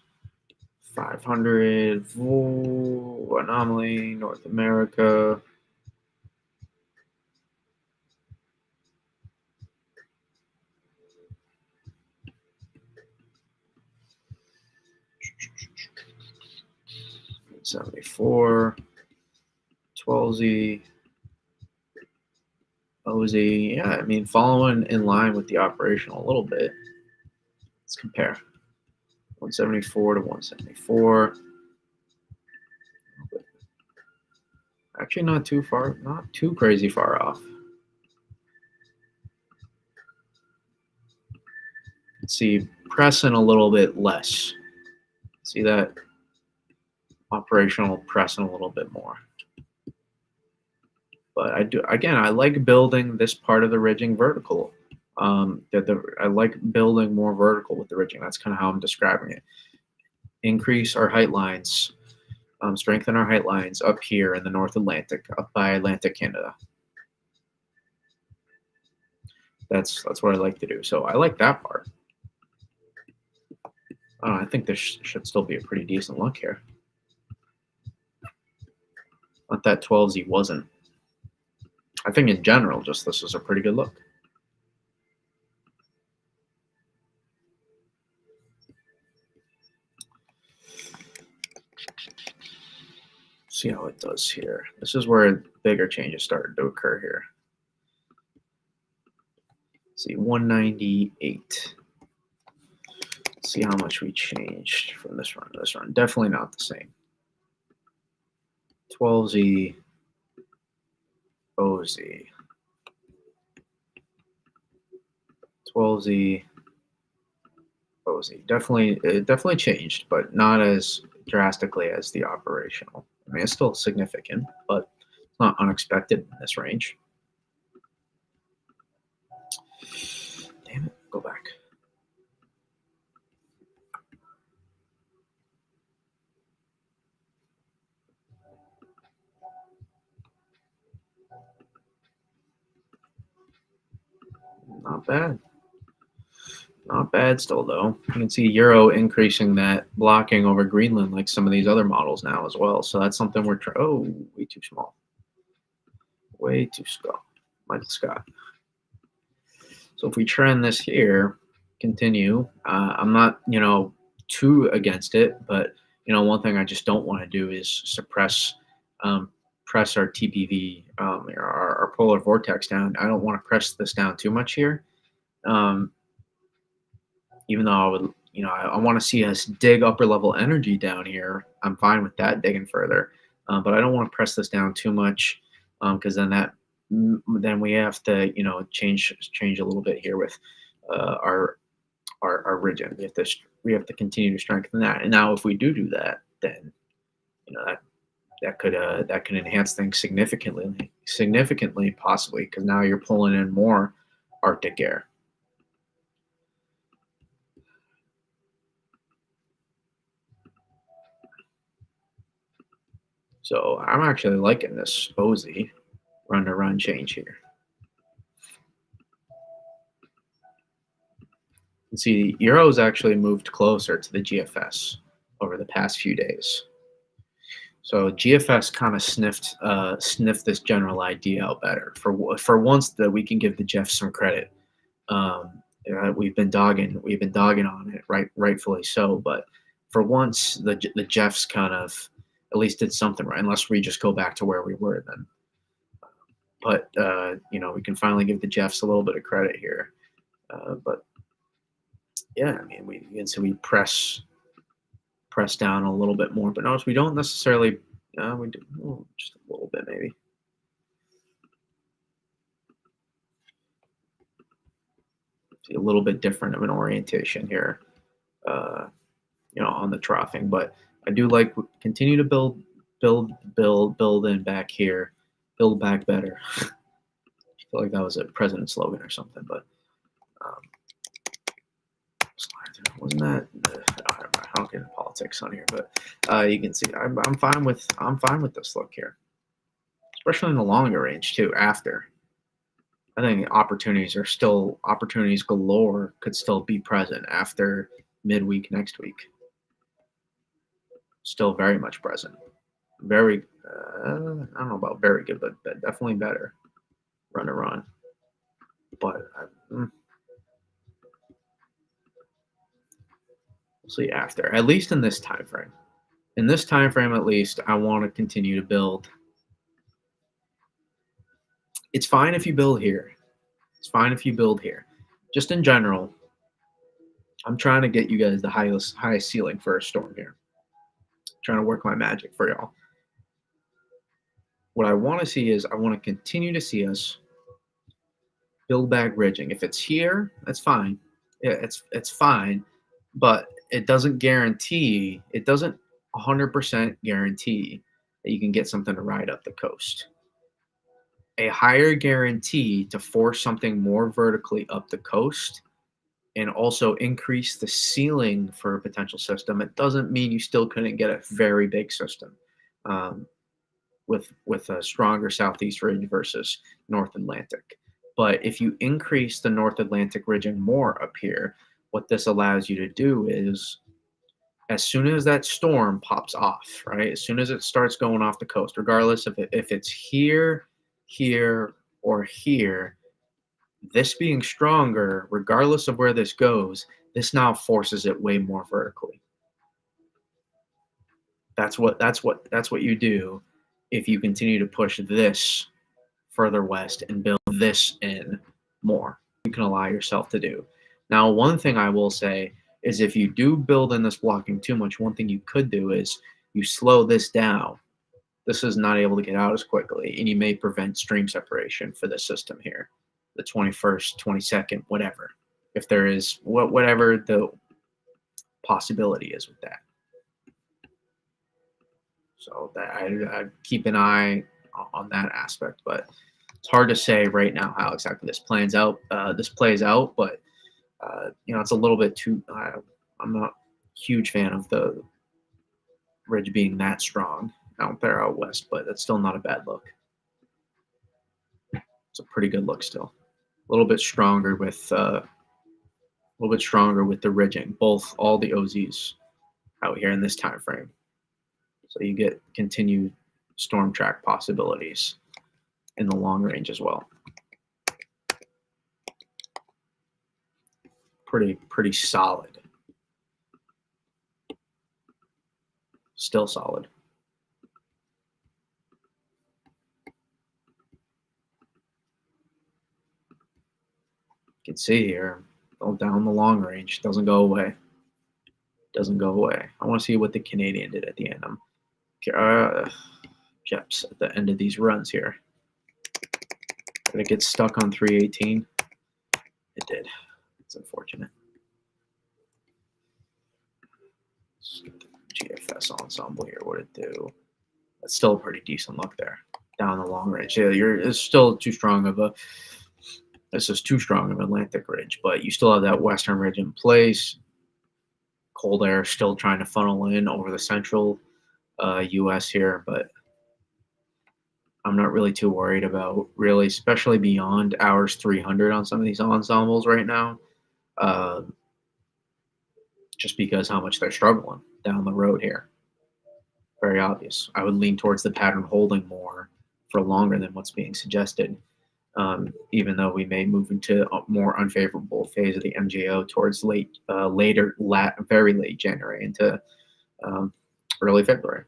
500, anomaly, North America. $74, 12Z, OZ. Yeah, I mean, following in line with the operational a little bit. Let's compare 174 to 174. Actually, not too far, not too crazy far off. Let's see, pressing a little bit less. See that? Operational pressing a little bit more. But I like building this part of the ridging vertical. I like building more vertical with the ridging. That's kind of how I'm describing it. Increase our height lines, strengthen our height lines up here in the North Atlantic, up by Atlantic Canada. That's what I like to do. So I like that part. I think this should still be a pretty decent look here. But that 12Z wasn't. I think in general, just this is a pretty good look. See how it does here. This is where bigger changes started to occur here. See, 198. See how much we changed from this run to this run. Definitely not the same. 12Z, OZ. 12Z, OZ. It definitely changed, but not as drastically as the operational. I mean, it's still significant, but it's not unexpected in this range. Damn it, go back. Not bad. Not bad still, though. You can see Euro increasing that blocking over Greenland like some of these other models now as well. So that's something we're trying. Oh, way too small. Way too small. Michael Scott. So if we trend this here, continue. I'm not, too against it, but, one thing I just don't want to do is suppress press our TPV, our polar vortex down. I don't want to press this down too much here. Um, Even though I would, I want to see us dig upper level energy down here. I'm fine with that digging further, but I don't want to press this down too much because then we have to, change a little bit here with our region. We have to continue to strengthen that. And now, if we do that, then that could enhance things significantly, possibly, because now you're pulling in more Arctic air. So I'm actually liking this OZ run to run change here. And see, the Euro's actually moved closer to the GFS over the past few days. So GFS kind of sniffed this general idea out better. For once, that we can give the GEFS some credit. We've been dogging on it, rightfully so. But for once, the GEFS kind of at least did something right. Unless we just go back to where we were then. But we can finally give the GEFS a little bit of credit here. But yeah, I mean, we press down a little bit more. But notice we don't necessarily. We do just a little bit maybe. See a little bit different of an orientation here, on the troughing. But I do like continue to build in back here, build back better. I feel like that was a president slogan or something, but um, wasn't that? I don't get into politics on here, but you can see I'm fine with this look here, especially in the longer range too. After I think opportunities galore could still be present after midweek next week. Still very much present. Very, I don't know about very good, but definitely better. Run to run, but we'll see after. At least in this time frame. In this time frame, at least, I want to continue to build. It's fine if you build here. It's fine if you build here. Just in general, I'm trying to get you guys the highest ceiling for a storm here. Trying to work my magic for y'all. What I want to see is I want to continue to see us build back ridging. If it's here, that's fine. Yeah, it's fine, but it doesn't 100% guarantee that you can get something to ride up the coast. A higher guarantee to force something more vertically up the coast and also increase the ceiling for a potential system. It doesn't mean you still couldn't get a very big system with a stronger southeast ridge versus North Atlantic. But if you increase the North Atlantic ridging more up here, what this allows you to do is, as soon as that storm pops off, right? As soon as it starts going off the coast, regardless if it's here, or here, this being stronger, regardless of where this goes, this now forces it way more vertically. That's what you do if you continue to push this further west and build this in more. You can allow yourself to do. Now, one thing I will say is if you do build in this blocking too much, one thing you could do is you slow this down. This is not able to get out as quickly, and you may prevent stream separation for the system here, the 21st, 22nd, whatever. If there is whatever the possibility is with that. So that I keep an eye on that aspect, but it's hard to say right now how exactly this plays out. But it's a little bit too. I'm not a huge fan of the ridge being that strong out there out west, but that's still not a bad look. It's a pretty good look still. A little bit stronger with the ridging, all the OZs out here in this time frame. So you get continued storm track possibilities in the long range as well. Pretty solid. Still solid. can see here, down the long range, doesn't go away. Doesn't go away. I want to see what the Canadian did at the end. GEFS at the end of these runs here. Did it get stuck on 318? It did. It's unfortunate. Let's get the GFS ensemble here. What it do? That's still a pretty decent look there. Down the long range. Yeah, it's still too strong of a. This is too strong of an Atlantic ridge, but you still have that western ridge in place. Cold air still trying to funnel in over the central U.S. here, but I'm not really too worried about really, especially beyond hours 300 on some of these ensembles right now, just because how much they're struggling down the road here. Very obvious. I would lean towards the pattern holding more for longer than what's being suggested, even though we may move into a more unfavorable phase of the MJO towards very late January into early February.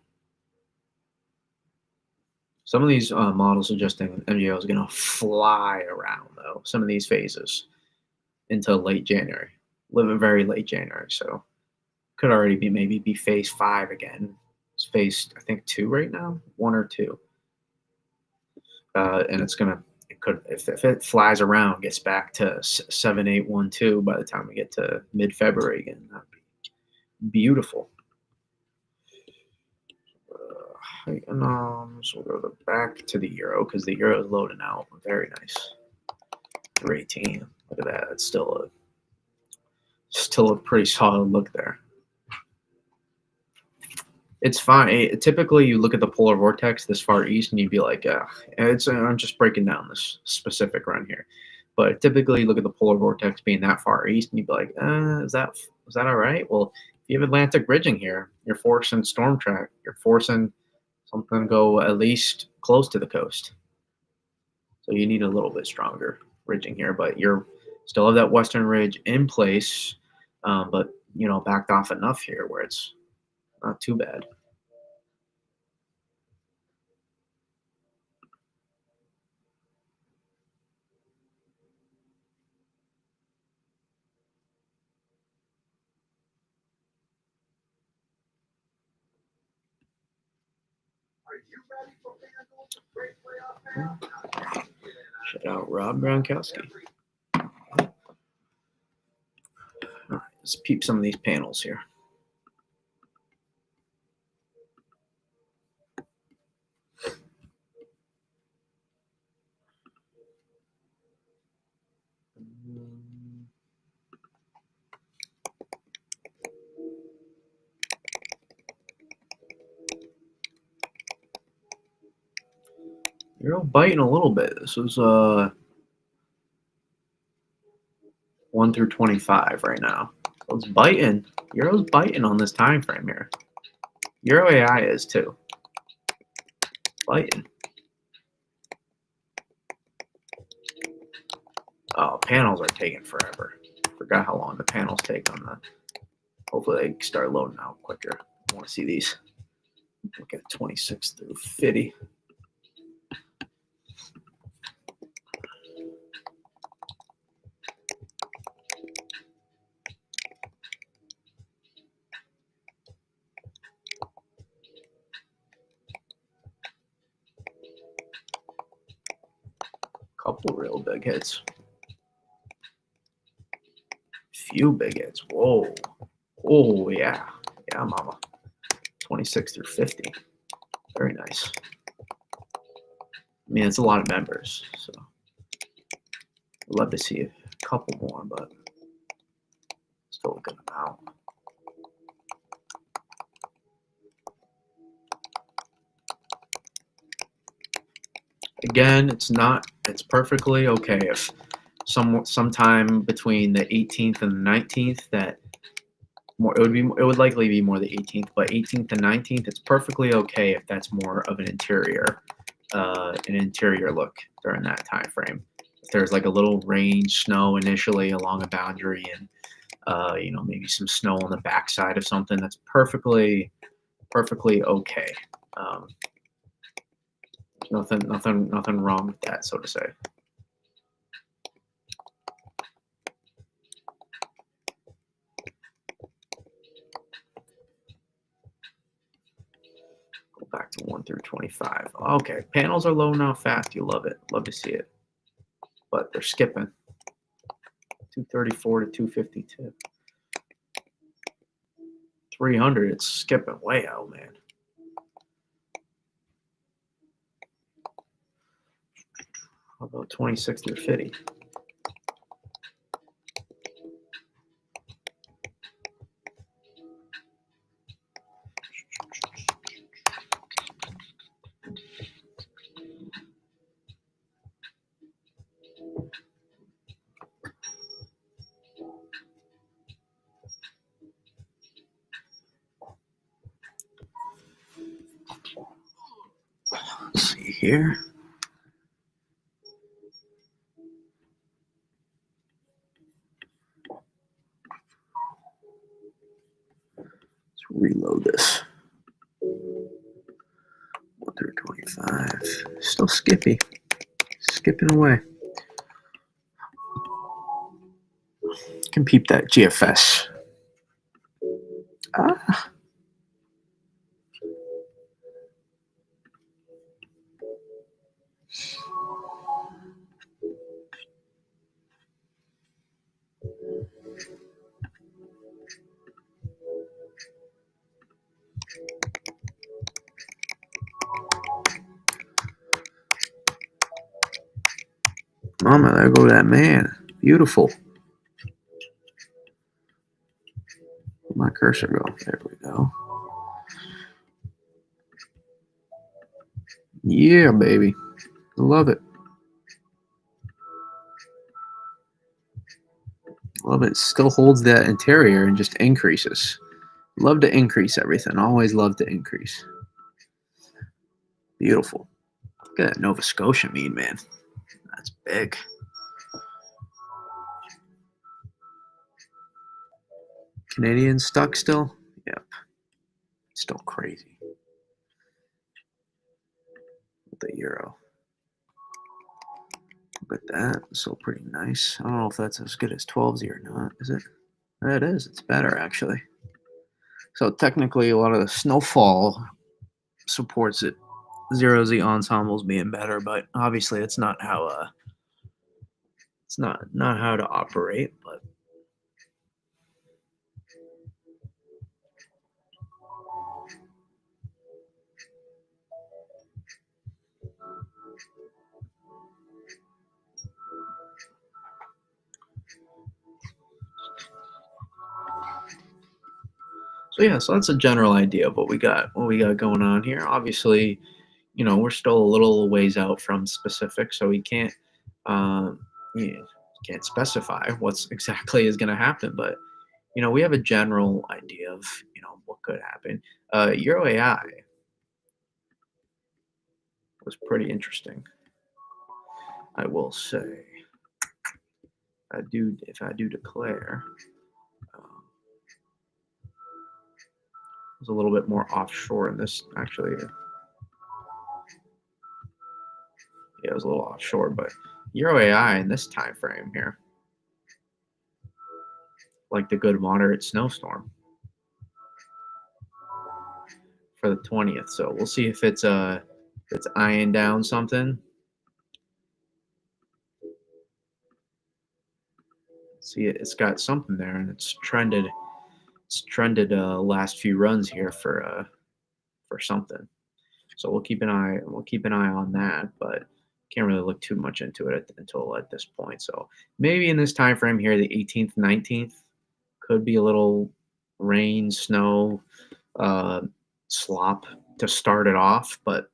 Some of these models suggesting MJO is going to fly around, though, some of these phases into late January, very late January. So could already be maybe phase 5 again. It's phase, I think, 2 right now, 1 or 2. And it could, if it flies around, gets back to 7812 by the time we get to mid-February again. That'd be beautiful. So we'll go back to the euro because the euro is loading out. Very nice. 318. Look at that. It's still a pretty solid look there. It's fine. Typically, you look at the polar vortex this far east, and you'd be like, I'm just breaking down this specific run here. But typically, you look at the polar vortex being that far east, and you'd be like, is that all right? Well, if you have Atlantic ridging here, you're forcing storm track. You're forcing something to go at least close to the coast. So you need a little bit stronger ridging here, but you're still have that western ridge in place, but backed off enough here where it's not too bad. Shout out Rob Gronkowski. All right, let's peep some of these panels here. You're all biting a little bit. This is 1 through 25 right now. So it's biting. Euro's biting on this time frame here. Euro AI is too. Biting. Oh, panels are taking forever. Forgot how long the panels take on the. Hopefully they start loading out quicker. I want to see these. Look at 26 through 50. Couple real big hits. Few big hits. Whoa. Oh, yeah. Yeah, mama. 26 through 50. Very nice. I mean, it's a lot of members, so I'd love to see a couple more, but still a good amount. Again, it's perfectly okay if sometime between the 18th and the 19th it would likely be more the 18th, but 18th to 19th, it's perfectly okay if that's more of an interior look during that time frame. If there's like a little rain, snow initially along a boundary, and maybe some snow on the backside of something, that's perfectly okay. Nothing wrong with that, so to say. 1 through 25. Okay, panels are low now fast. You love it. Love to see it. But they're skipping. 234 to 252. 300, it's skipping way out, man. How about 26 through 50? Let's see here. Let's reload this. 1 through 25. Still skippy. Skipping away. Can peep that GFS. Ah. Mama, there go that man. Beautiful. Where'd my cursor go? There we go. Yeah, baby. Love it. Love it. Still holds that interior and just increases. Love to increase everything. Always love to increase. Beautiful. Look at that Nova Scotia mean, man. That's big. Canadian stuck still? Yep. Still crazy. The euro. Look at that. Still pretty nice. I don't know if that's as good as 12Z or not. Is it? That is. It's better, actually. So technically, a lot of the snowfall supports it. 0Z ensembles being better, but obviously it's not how it's not how to operate, but so yeah, so that's a general idea of what we got going on here. Obviously, we're still a little ways out from specific, so we can't um yeah, can't specify what's exactly is going to happen, but we have a general idea of what could happen. Euro AI was pretty interesting, I will say. If I do declare, um, it was a little bit more offshore in this actually. Yeah, it was a little offshore, but Euro AI in this time frame here, like the good moderate snowstorm for the 20th. So we'll see if it's eyeing down something. See, it's got something there, and it's trended. It's trended last few runs here for something. So we'll keep an eye. We'll keep an eye on that, but can't really look too much into it until at this point. So maybe in this time frame here, the 18th, 19th, could be a little rain, snow, uh, slop to start it off, but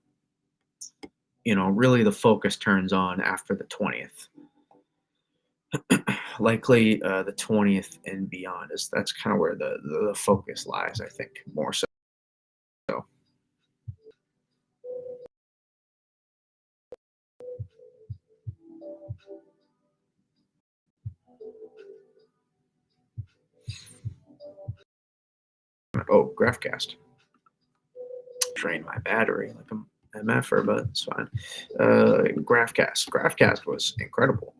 really the focus turns on after the 20th. Likely the 20th and beyond that's kind of where the focus lies, I think, more so. Oh, GraphCast drained my battery like a MFer, but it's fine. GraphCast was incredible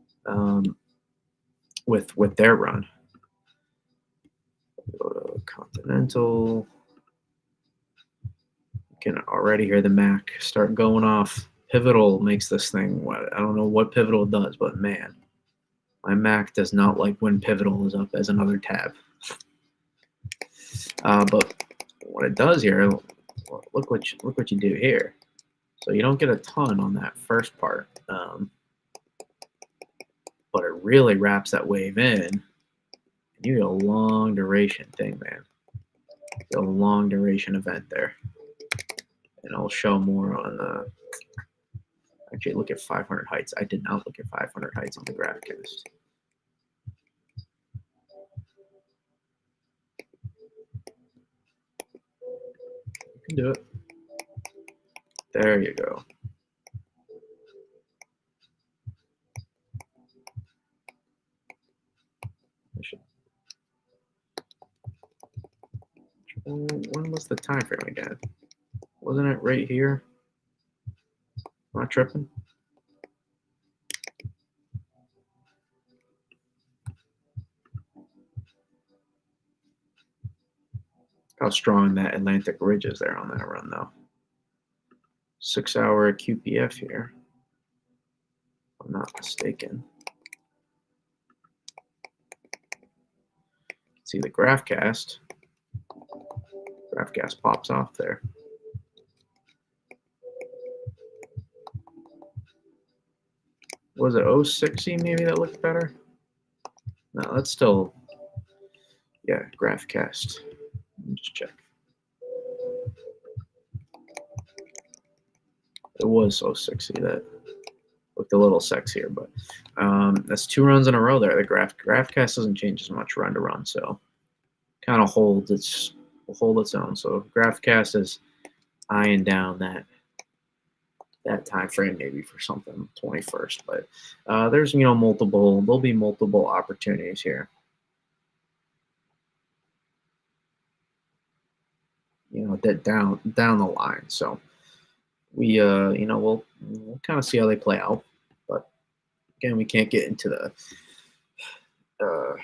with their run. Go to Continental. Can already hear the Mac start going off. Pivotal makes this thing, I don't know what Pivotal does, but man, my Mac does not like when Pivotal is up as another tab. But what it does here, look what you do here. So you don't get a ton on that first part, but it really wraps that wave in. And you get a long duration thing, man. A long duration event there. And I'll show more on the. Actually, look at 500 heights. I did not look at 500 heights on the GraphCast. You can do it. There you go. When was the time frame again? Wasn't it right here? Am I tripping? How strong that Atlantic Ridge is there on that run, though. 6-hour QPF here, if I'm not mistaken. See the GraphCast. GraphCast pops off there. Was it 060 maybe that looked better? No, that's still, yeah, GraphCast. Let me just check. It was 060 that looked a little sexier, but that's 2 runs in a row there. The GraphCast doesn't change as much run to run, so kind of will hold its own. So GraphCast is eyeing down that time frame maybe for something 21st, but there's there'll be multiple opportunities here. That down the line. So we we'll kind of see how they play out, but again, we can't get into the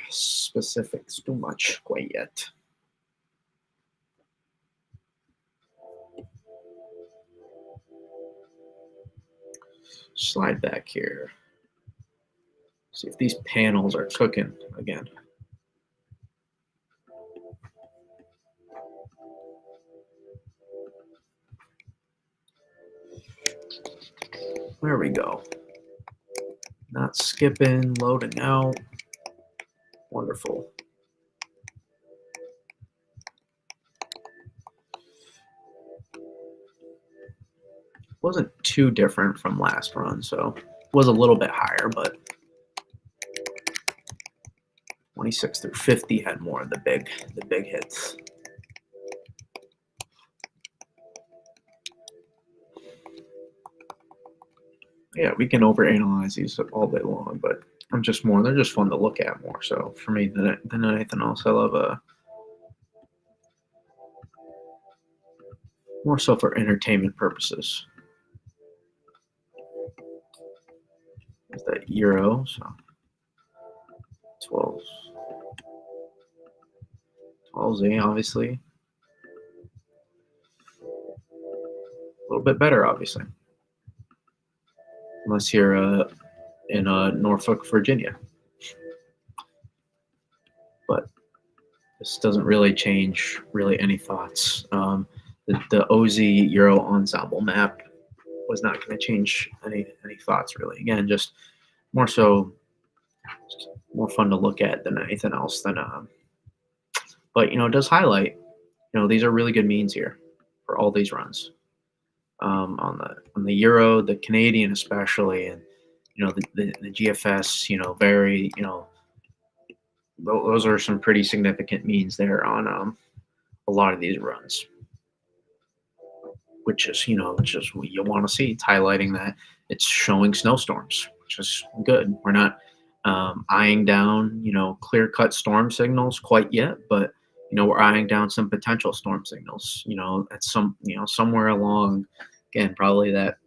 specifics too much quite yet. Slide back here. See if these panels are cooking again. There we go. Not skipping, loading out. Wonderful. Wasn't too different from last run, so it was a little bit higher, but 26 through 50 had more of the big hits. Yeah, we can overanalyze these all day long, but they're just fun to look at more. So for me than anything else, I love more so for entertainment purposes. There's that euro, so 12Z obviously. A little bit better, obviously. Unless you're in Norfolk, Virginia. But this doesn't really change any thoughts. The OZ Euro ensemble map was not going to change any thoughts really. Again, just more fun to look at than anything else. But it does highlight. These are really good means here for all these runs. On the Euro, the Canadian especially, and the GFS, very those are some pretty significant means there on a lot of these runs, which is just what you want to see. It's highlighting that it's showing snowstorms, which is good. We're not eyeing down clear-cut storm signals quite yet, but we're eyeing down some potential storm signals. At somewhere along, again, probably that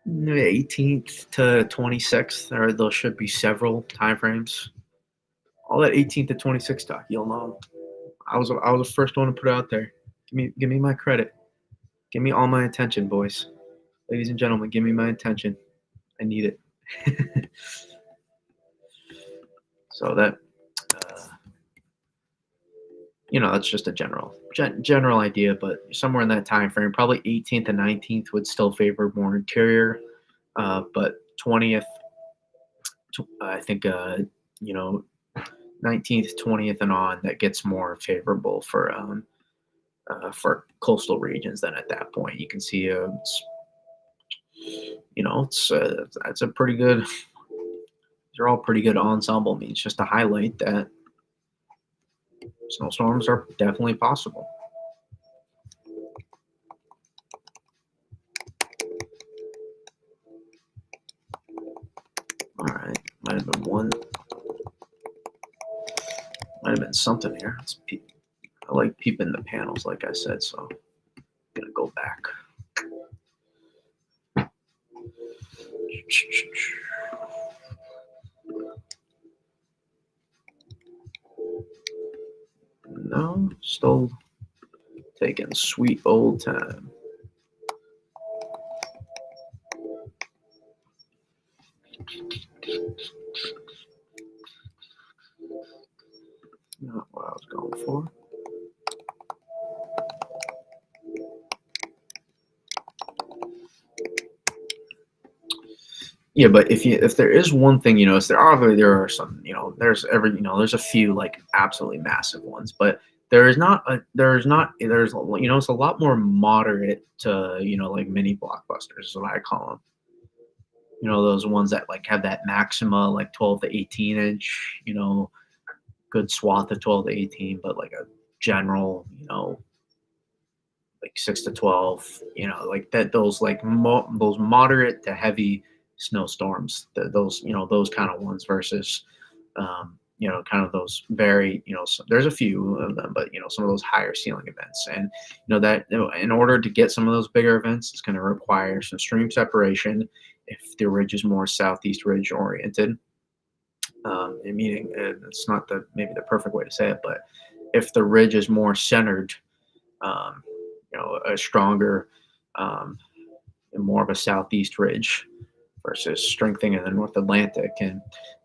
18th to 26th, or there should be several time frames. All that 18th to 26th talk, you'll know. I was the first one to put it out there. Give me my credit. Give me all my attention, boys. Ladies and gentlemen, give me my attention. I need it. So that, uh, that's just a general idea, but somewhere in that time frame, probably 18th and 19th would still favor more interior, but 20th, I think, you know, 19th, 20th, and on that gets more favorable for coastal regions. Then at that point, you can see, it's a pretty good. They're all pretty good ensemble means just to highlight that snowstorms are definitely possible. All right, might have been one, might have been something here. I like peeping the panels, like I said, so I'm gonna go back. No, still taking sweet old time. Not what I was going for. Yeah, but if there is one thing, there are some, there's a few like absolutely massive ones, but it's a lot more moderate to, like mini blockbusters is what I call them. Those ones that like have that maxima like 12 to 18 inch, good swath of 12 to 18, but like a general, like 6 to 12, like that, those like those moderate to heavy snowstorms, those kind of ones versus, kind of those very, there's a few of them, but, some of those higher ceiling events. And, that in order to get some of those bigger events, it's going to require some stream separation if the ridge is more southeast ridge oriented. Meaning, it's not maybe the perfect way to say it, but if the ridge is more centered, um, a stronger, and more of a southeast ridge versus strengthening in the North Atlantic,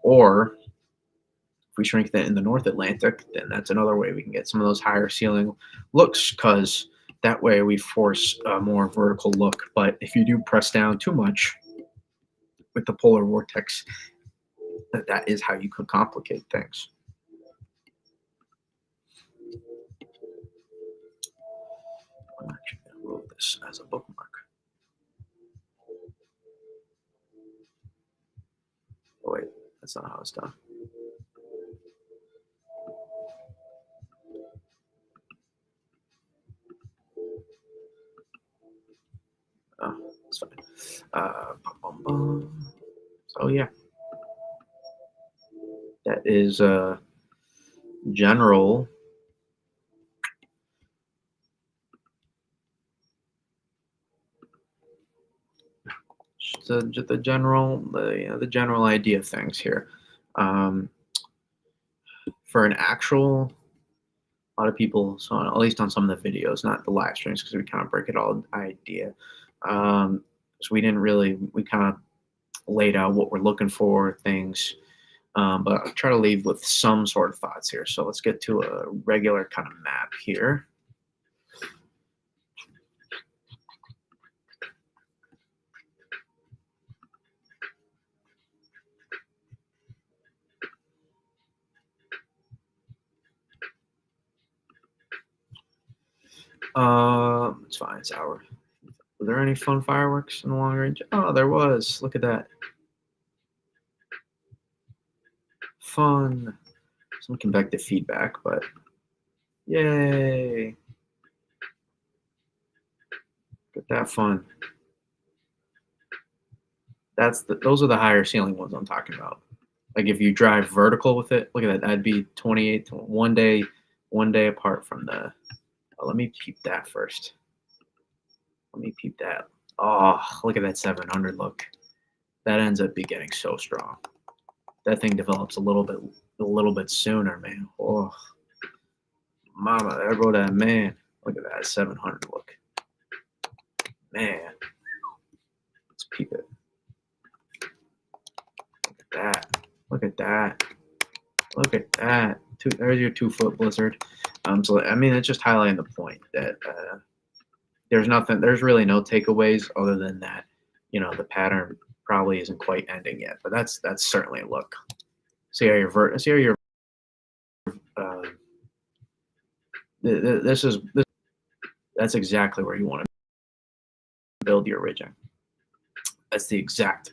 or if we strengthen in the North Atlantic, then that's another way we can get some of those higher ceiling looks, because that way we force a more vertical look. But if you do press down too much with the polar vortex, that is how you could complicate things. I'm actually going to move this as a bookmark. Oh, wait, that's not how it's done. Oh, that's fine. So yeah, that is general. The general idea of things here. For an actual, a lot of people, so at least on some of the videos, not the live streams, because we kind of break it all idea. So we kind of laid out what we're looking for, things, but I'll try to leave with some sort of thoughts here. So let's get to a regular kind of map here. It's fine. It's hour. Were there any fun fireworks in the long range? Oh, there was. Look at that. Fun. Some can back to feedback, but yay. Get that fun. Those are the higher ceiling ones I'm talking about. Like if you drive vertical with it, look at that. That'd be 28 to one day apart from the. Oh, let me peep that first. Let me peep that. Oh, look at that 700 look. That ends up be getting so strong. That thing develops a little bit sooner, man. Oh, Mama, there go that man. Look at that 700 look. Man, let's peep it. Look at that. Look at that. Look at that. There's your 2 foot blizzard. So I mean, it's just highlighting the point that there's really no takeaways other than that, the pattern probably isn't quite ending yet. But that's certainly a look. See how your uh, that's exactly where you want to build your ridging. That's the exact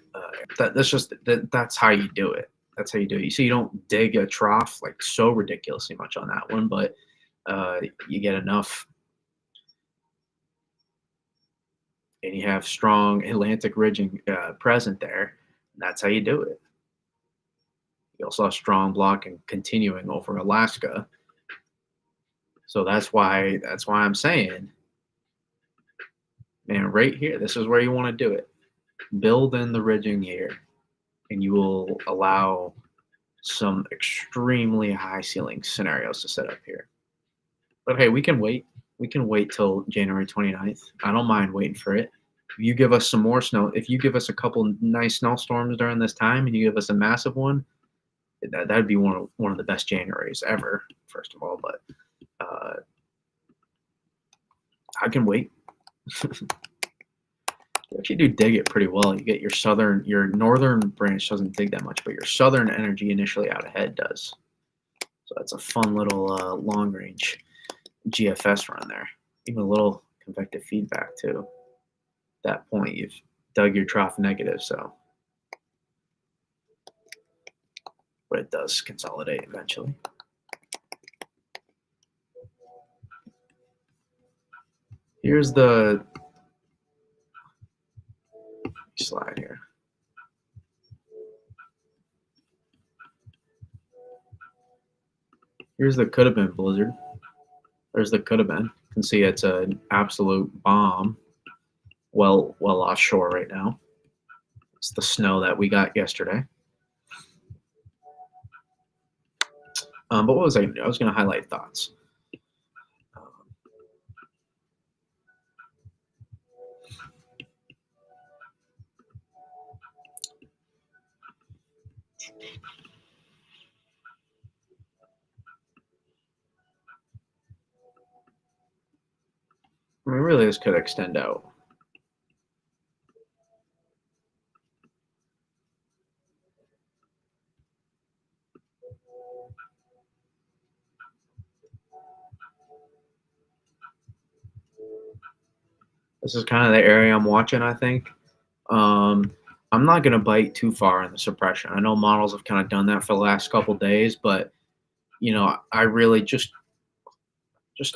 that's how you do it. That's how you do it. You see, you don't dig a trough like so ridiculously much on that one, but you get enough, and you have strong Atlantic ridging present there. That's how you do it. You also have strong blocking continuing over Alaska. So that's why I'm saying, man, right here, this is where you want to do it. Build in the ridging here, and you will allow some extremely high ceiling scenarios to set up here. But hey, we can wait. We can wait till January 29th. I don't mind waiting for it. If you give us some more snow, if you give us a couple nice snowstorms during this time and you give us a massive one, that'd be one of the best Januaries ever, first of all. But I can wait. You actually do dig it pretty well. You get your northern branch doesn't dig that much, but your southern energy initially out ahead does. So that's a fun little long range GFS run there. Even a little convective feedback too. At that point, you've dug your trough negative, so. But it does consolidate eventually. Here's the slide here. Here's the could have been blizzard. There's the could have been. You can see it's an absolute bomb. Well offshore right now. It's the snow that we got yesterday. But what was I going to do? I was going to highlight thoughts. I mean, really, this could extend out. This is kind of the area I'm watching, I think. I'm not going to bite too far in the suppression. I know models have kind of done that for the last couple days, but I really just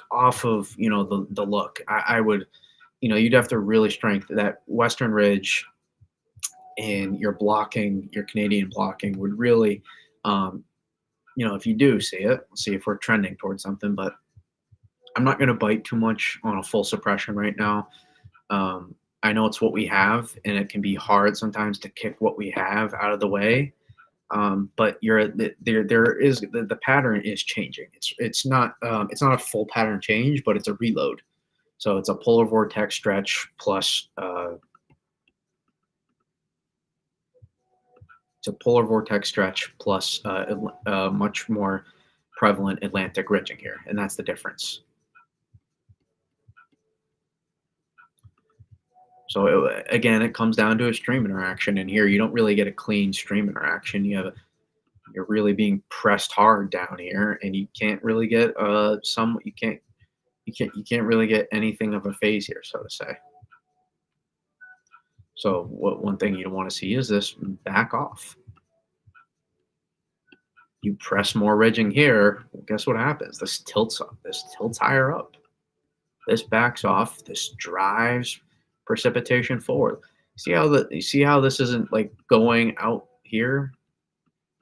off of the look, I would, you'd have to really strengthen that Western Ridge, and your Canadian blocking would really, if you do see it, see if we're trending towards something. But I'm not going to bite too much on a full suppression right now. I know it's what we have, and it can be hard sometimes to kick what we have out of the way. But the pattern is changing. It's not a full pattern change, but it's a reload. So it's a polar vortex stretch plus much more prevalent Atlantic ridging here, and that's the difference. So again, it comes down to a stream interaction, and here you don't really get a clean stream interaction. You're really being pressed hard down here, and you can't really get you can't really get anything of a phase here, so to say. So one thing you don't want to see is this back off. You press more ridging here, well, guess what happens? This tilts up. This tilts higher up. This backs off. This drives precipitation forward. You see how this isn't like going out here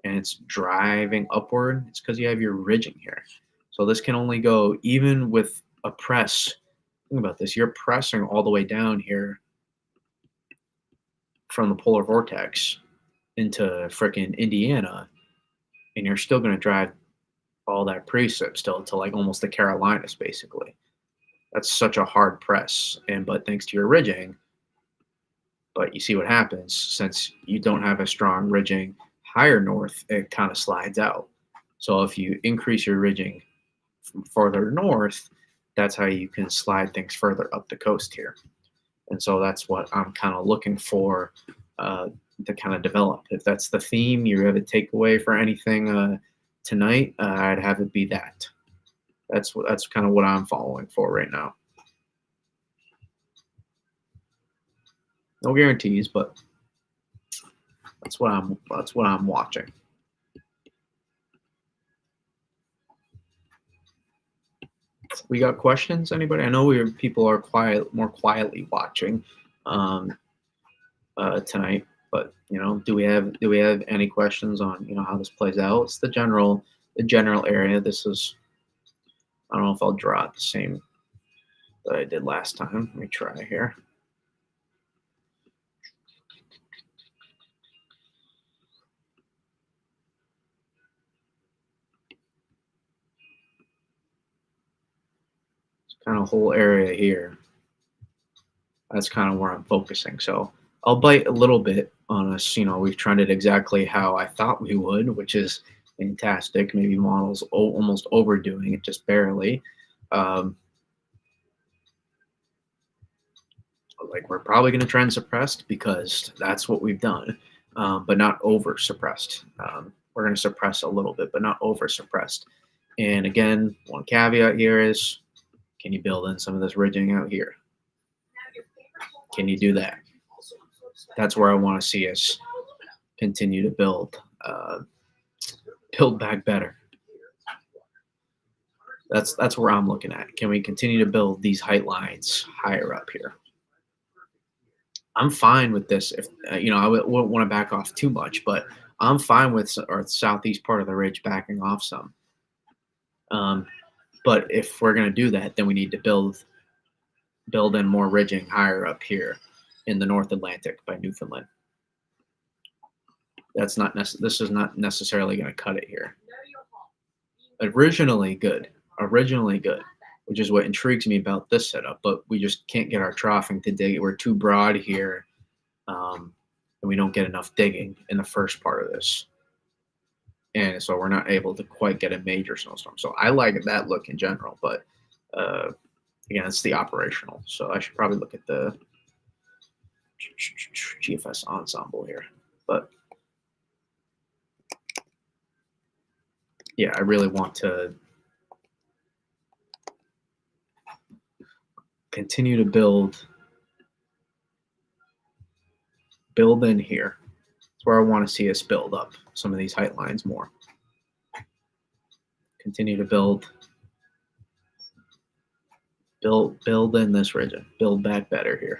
and it's driving upward? It's because you have your ridging here. So this can only go, even with a press. Think about this. You're pressing all the way down here from the polar vortex into frickin' Indiana, and you're still going to drive all that precip still to like almost the Carolinas, basically. That's such a hard press, and but thanks to your ridging, but you see what happens since you don't have a strong ridging higher north, it kind of slides out. So if you increase your ridging from further north, that's how you can slide things further up the coast here. And so that's what I'm kind of looking for uh, to kind of develop. If that's the theme you have a takeaway for anything tonight, I'd have it be that. That's kind of what I'm following for right now. No guarantees, but that's what I'm watching. We got questions? Anybody? I know people are more quietly watching um, tonight, but do we have any questions on how this plays out? It's the general area. This is I don't know if I'll draw it the same that I did last time. Let me try here. It's kind of whole area here. That's kind of where I'm focusing. So I'll bite a little bit on us. We've tried it exactly how I thought we would, which is fantastic. Maybe models almost overdoing it just barely. Um, like we're probably going to trend suppressed because that's what we've done, but not over suppressed. We're going to suppress a little bit, but not over suppressed. And again, one caveat here is, can you build in some of this ridging out here? Can you do that? That's where I want to see us continue to build back better. That's where I'm looking at. Can we continue to build these height lines higher up here? I'm fine with this. If I wouldn't want to back off too much, but I'm fine with or southeast part of the ridge backing off some. But if we're going to do that, then we need to build in more ridging higher up here in the North Atlantic by Newfoundland. This is not necessarily going to cut it here. Originally good, which is what intrigues me about this setup. But we just can't get our troughing to dig. We're too broad here, and we don't get enough digging in the first part of this. And so we're not able to quite get a major snowstorm. So I like that look in general, but again, it's the operational. So I should probably look at the GFS ensemble here. But yeah, I really want to continue to build in here. That's where I want to see us build up some of these height lines more. Continue to build in this region. Build back better here.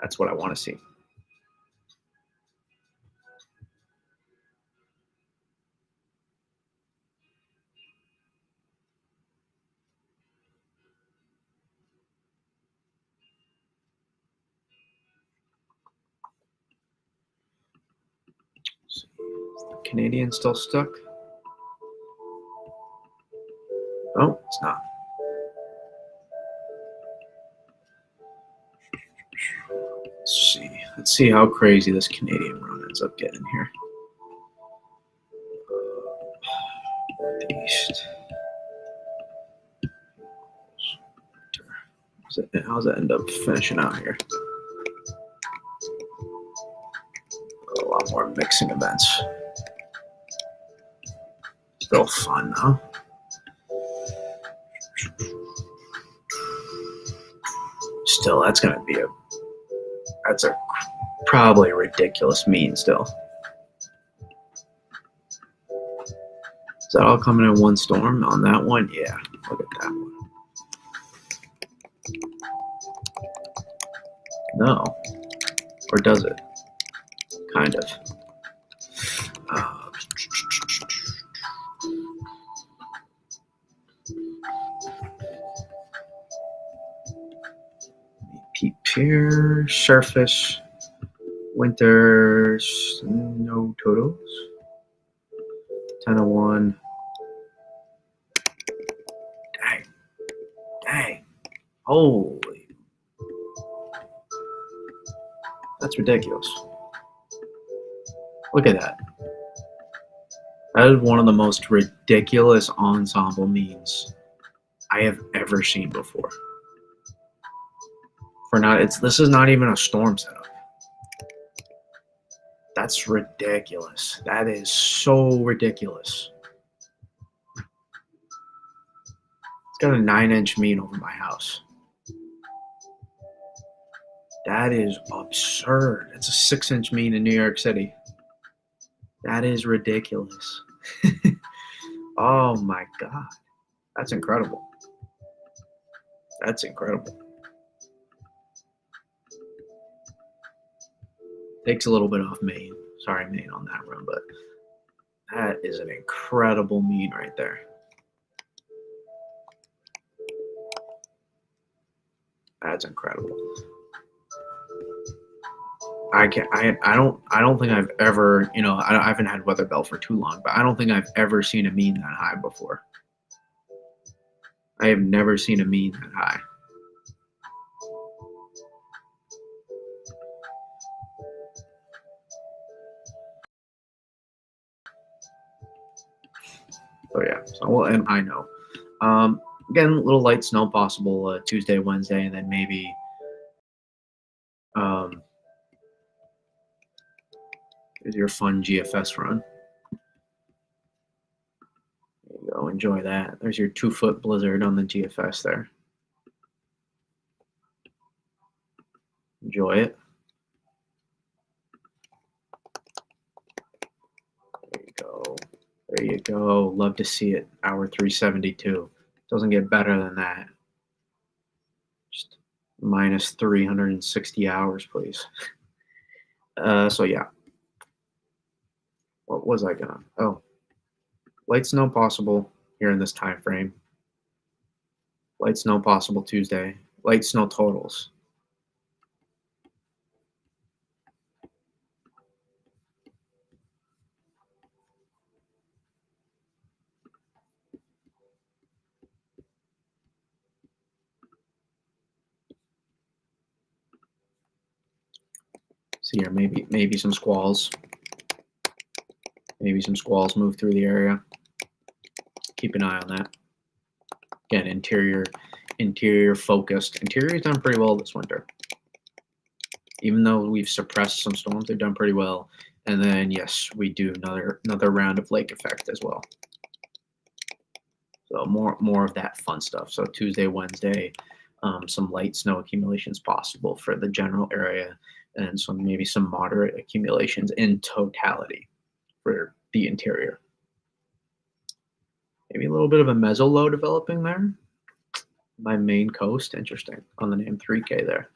That's what I want to see. Is the Canadian still stuck? Oh, it's not. Let's see how crazy this Canadian run ends up getting here. Northeast. How's that end up finishing out here? A lot more mixing events. Still fun though. Still, that's gonna be that's a probably a ridiculous mean still. Is that all coming in one storm on that one? Yeah, look at that one. No. Or does it? Kind of. Peep here. Surface. Winter snow totals. 10:01. Dang. Dang. Holy. That's ridiculous. Look at that. That is one of the most ridiculous ensemble memes I have ever seen before. This is not even a storm setup. That's ridiculous. That is so ridiculous. It's got a 9-inch mean over my house. That is absurd. It's a 6-inch mean in New York City. That is ridiculous. Oh my God. That's incredible. That's incredible. Takes a little bit off Maine. Sorry, Maine, on that run, but that is an incredible mean right there. That's incredible. I don't think I've ever, I haven't had weather belt for too long, but I don't think I've ever seen a mean that high before. I have never seen a mean that high. So yeah, and I know. Again, a little light snow possible Tuesday, Wednesday, and then maybe is your fun GFS run. There you go, enjoy that. There's your 2-foot blizzard on the GFS there. Enjoy it. There you go. There you go. Love to see it. Hour 372. Doesn't get better than that. Just minus 360 hours, please. So yeah. What was I gonna? Oh, light snow possible here in this time frame. Light snow possible Tuesday. Light snow totals. See here, maybe some squalls. Maybe some squalls move through the area. Keep an eye on that. Again, interior focused. Interior's done pretty well this winter. Even though we've suppressed some storms, they've done pretty well. And then yes, we do another round of lake effect as well. So more of that fun stuff. So Tuesday, Wednesday, some light snow accumulations possible for the general area, and maybe some moderate accumulations in totality for the interior. Maybe a little bit of a meso-low developing there by Maine coast. Interesting on the name 3K there.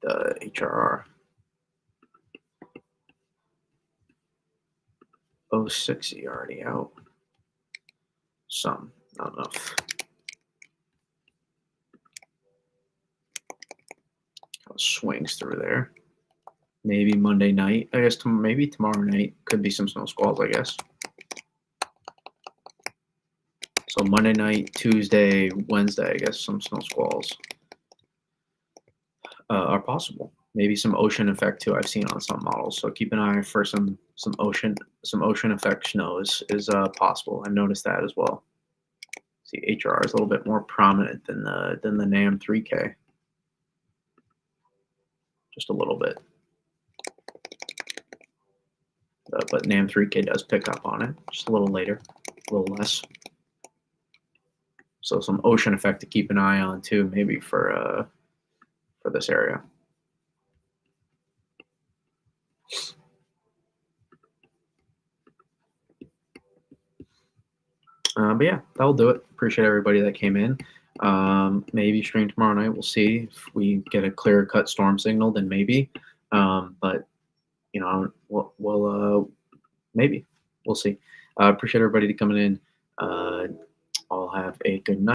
The HRR 060 already out. Some, not enough. Swings through there. Maybe Monday night. I guess maybe tomorrow night could be some snow squalls, I guess. So Monday night, Tuesday, Wednesday, I guess some snow squalls are possible. Maybe some ocean effect too. I've seen on some models. So keep an eye for some ocean effect snow is possible. I noticed that as well. See, HRR is a little bit more prominent than the NAM 3K. Just a little bit. But NAM 3K does pick up on it just a little later, a little less. So some ocean effect to keep an eye on too, maybe for this area. But yeah, that'll do it. Appreciate everybody that came in. Maybe stream tomorrow night. We'll see if we get a clear-cut storm signal. Then maybe. But we'll maybe we'll see. Appreciate everybody coming in. All have a good night.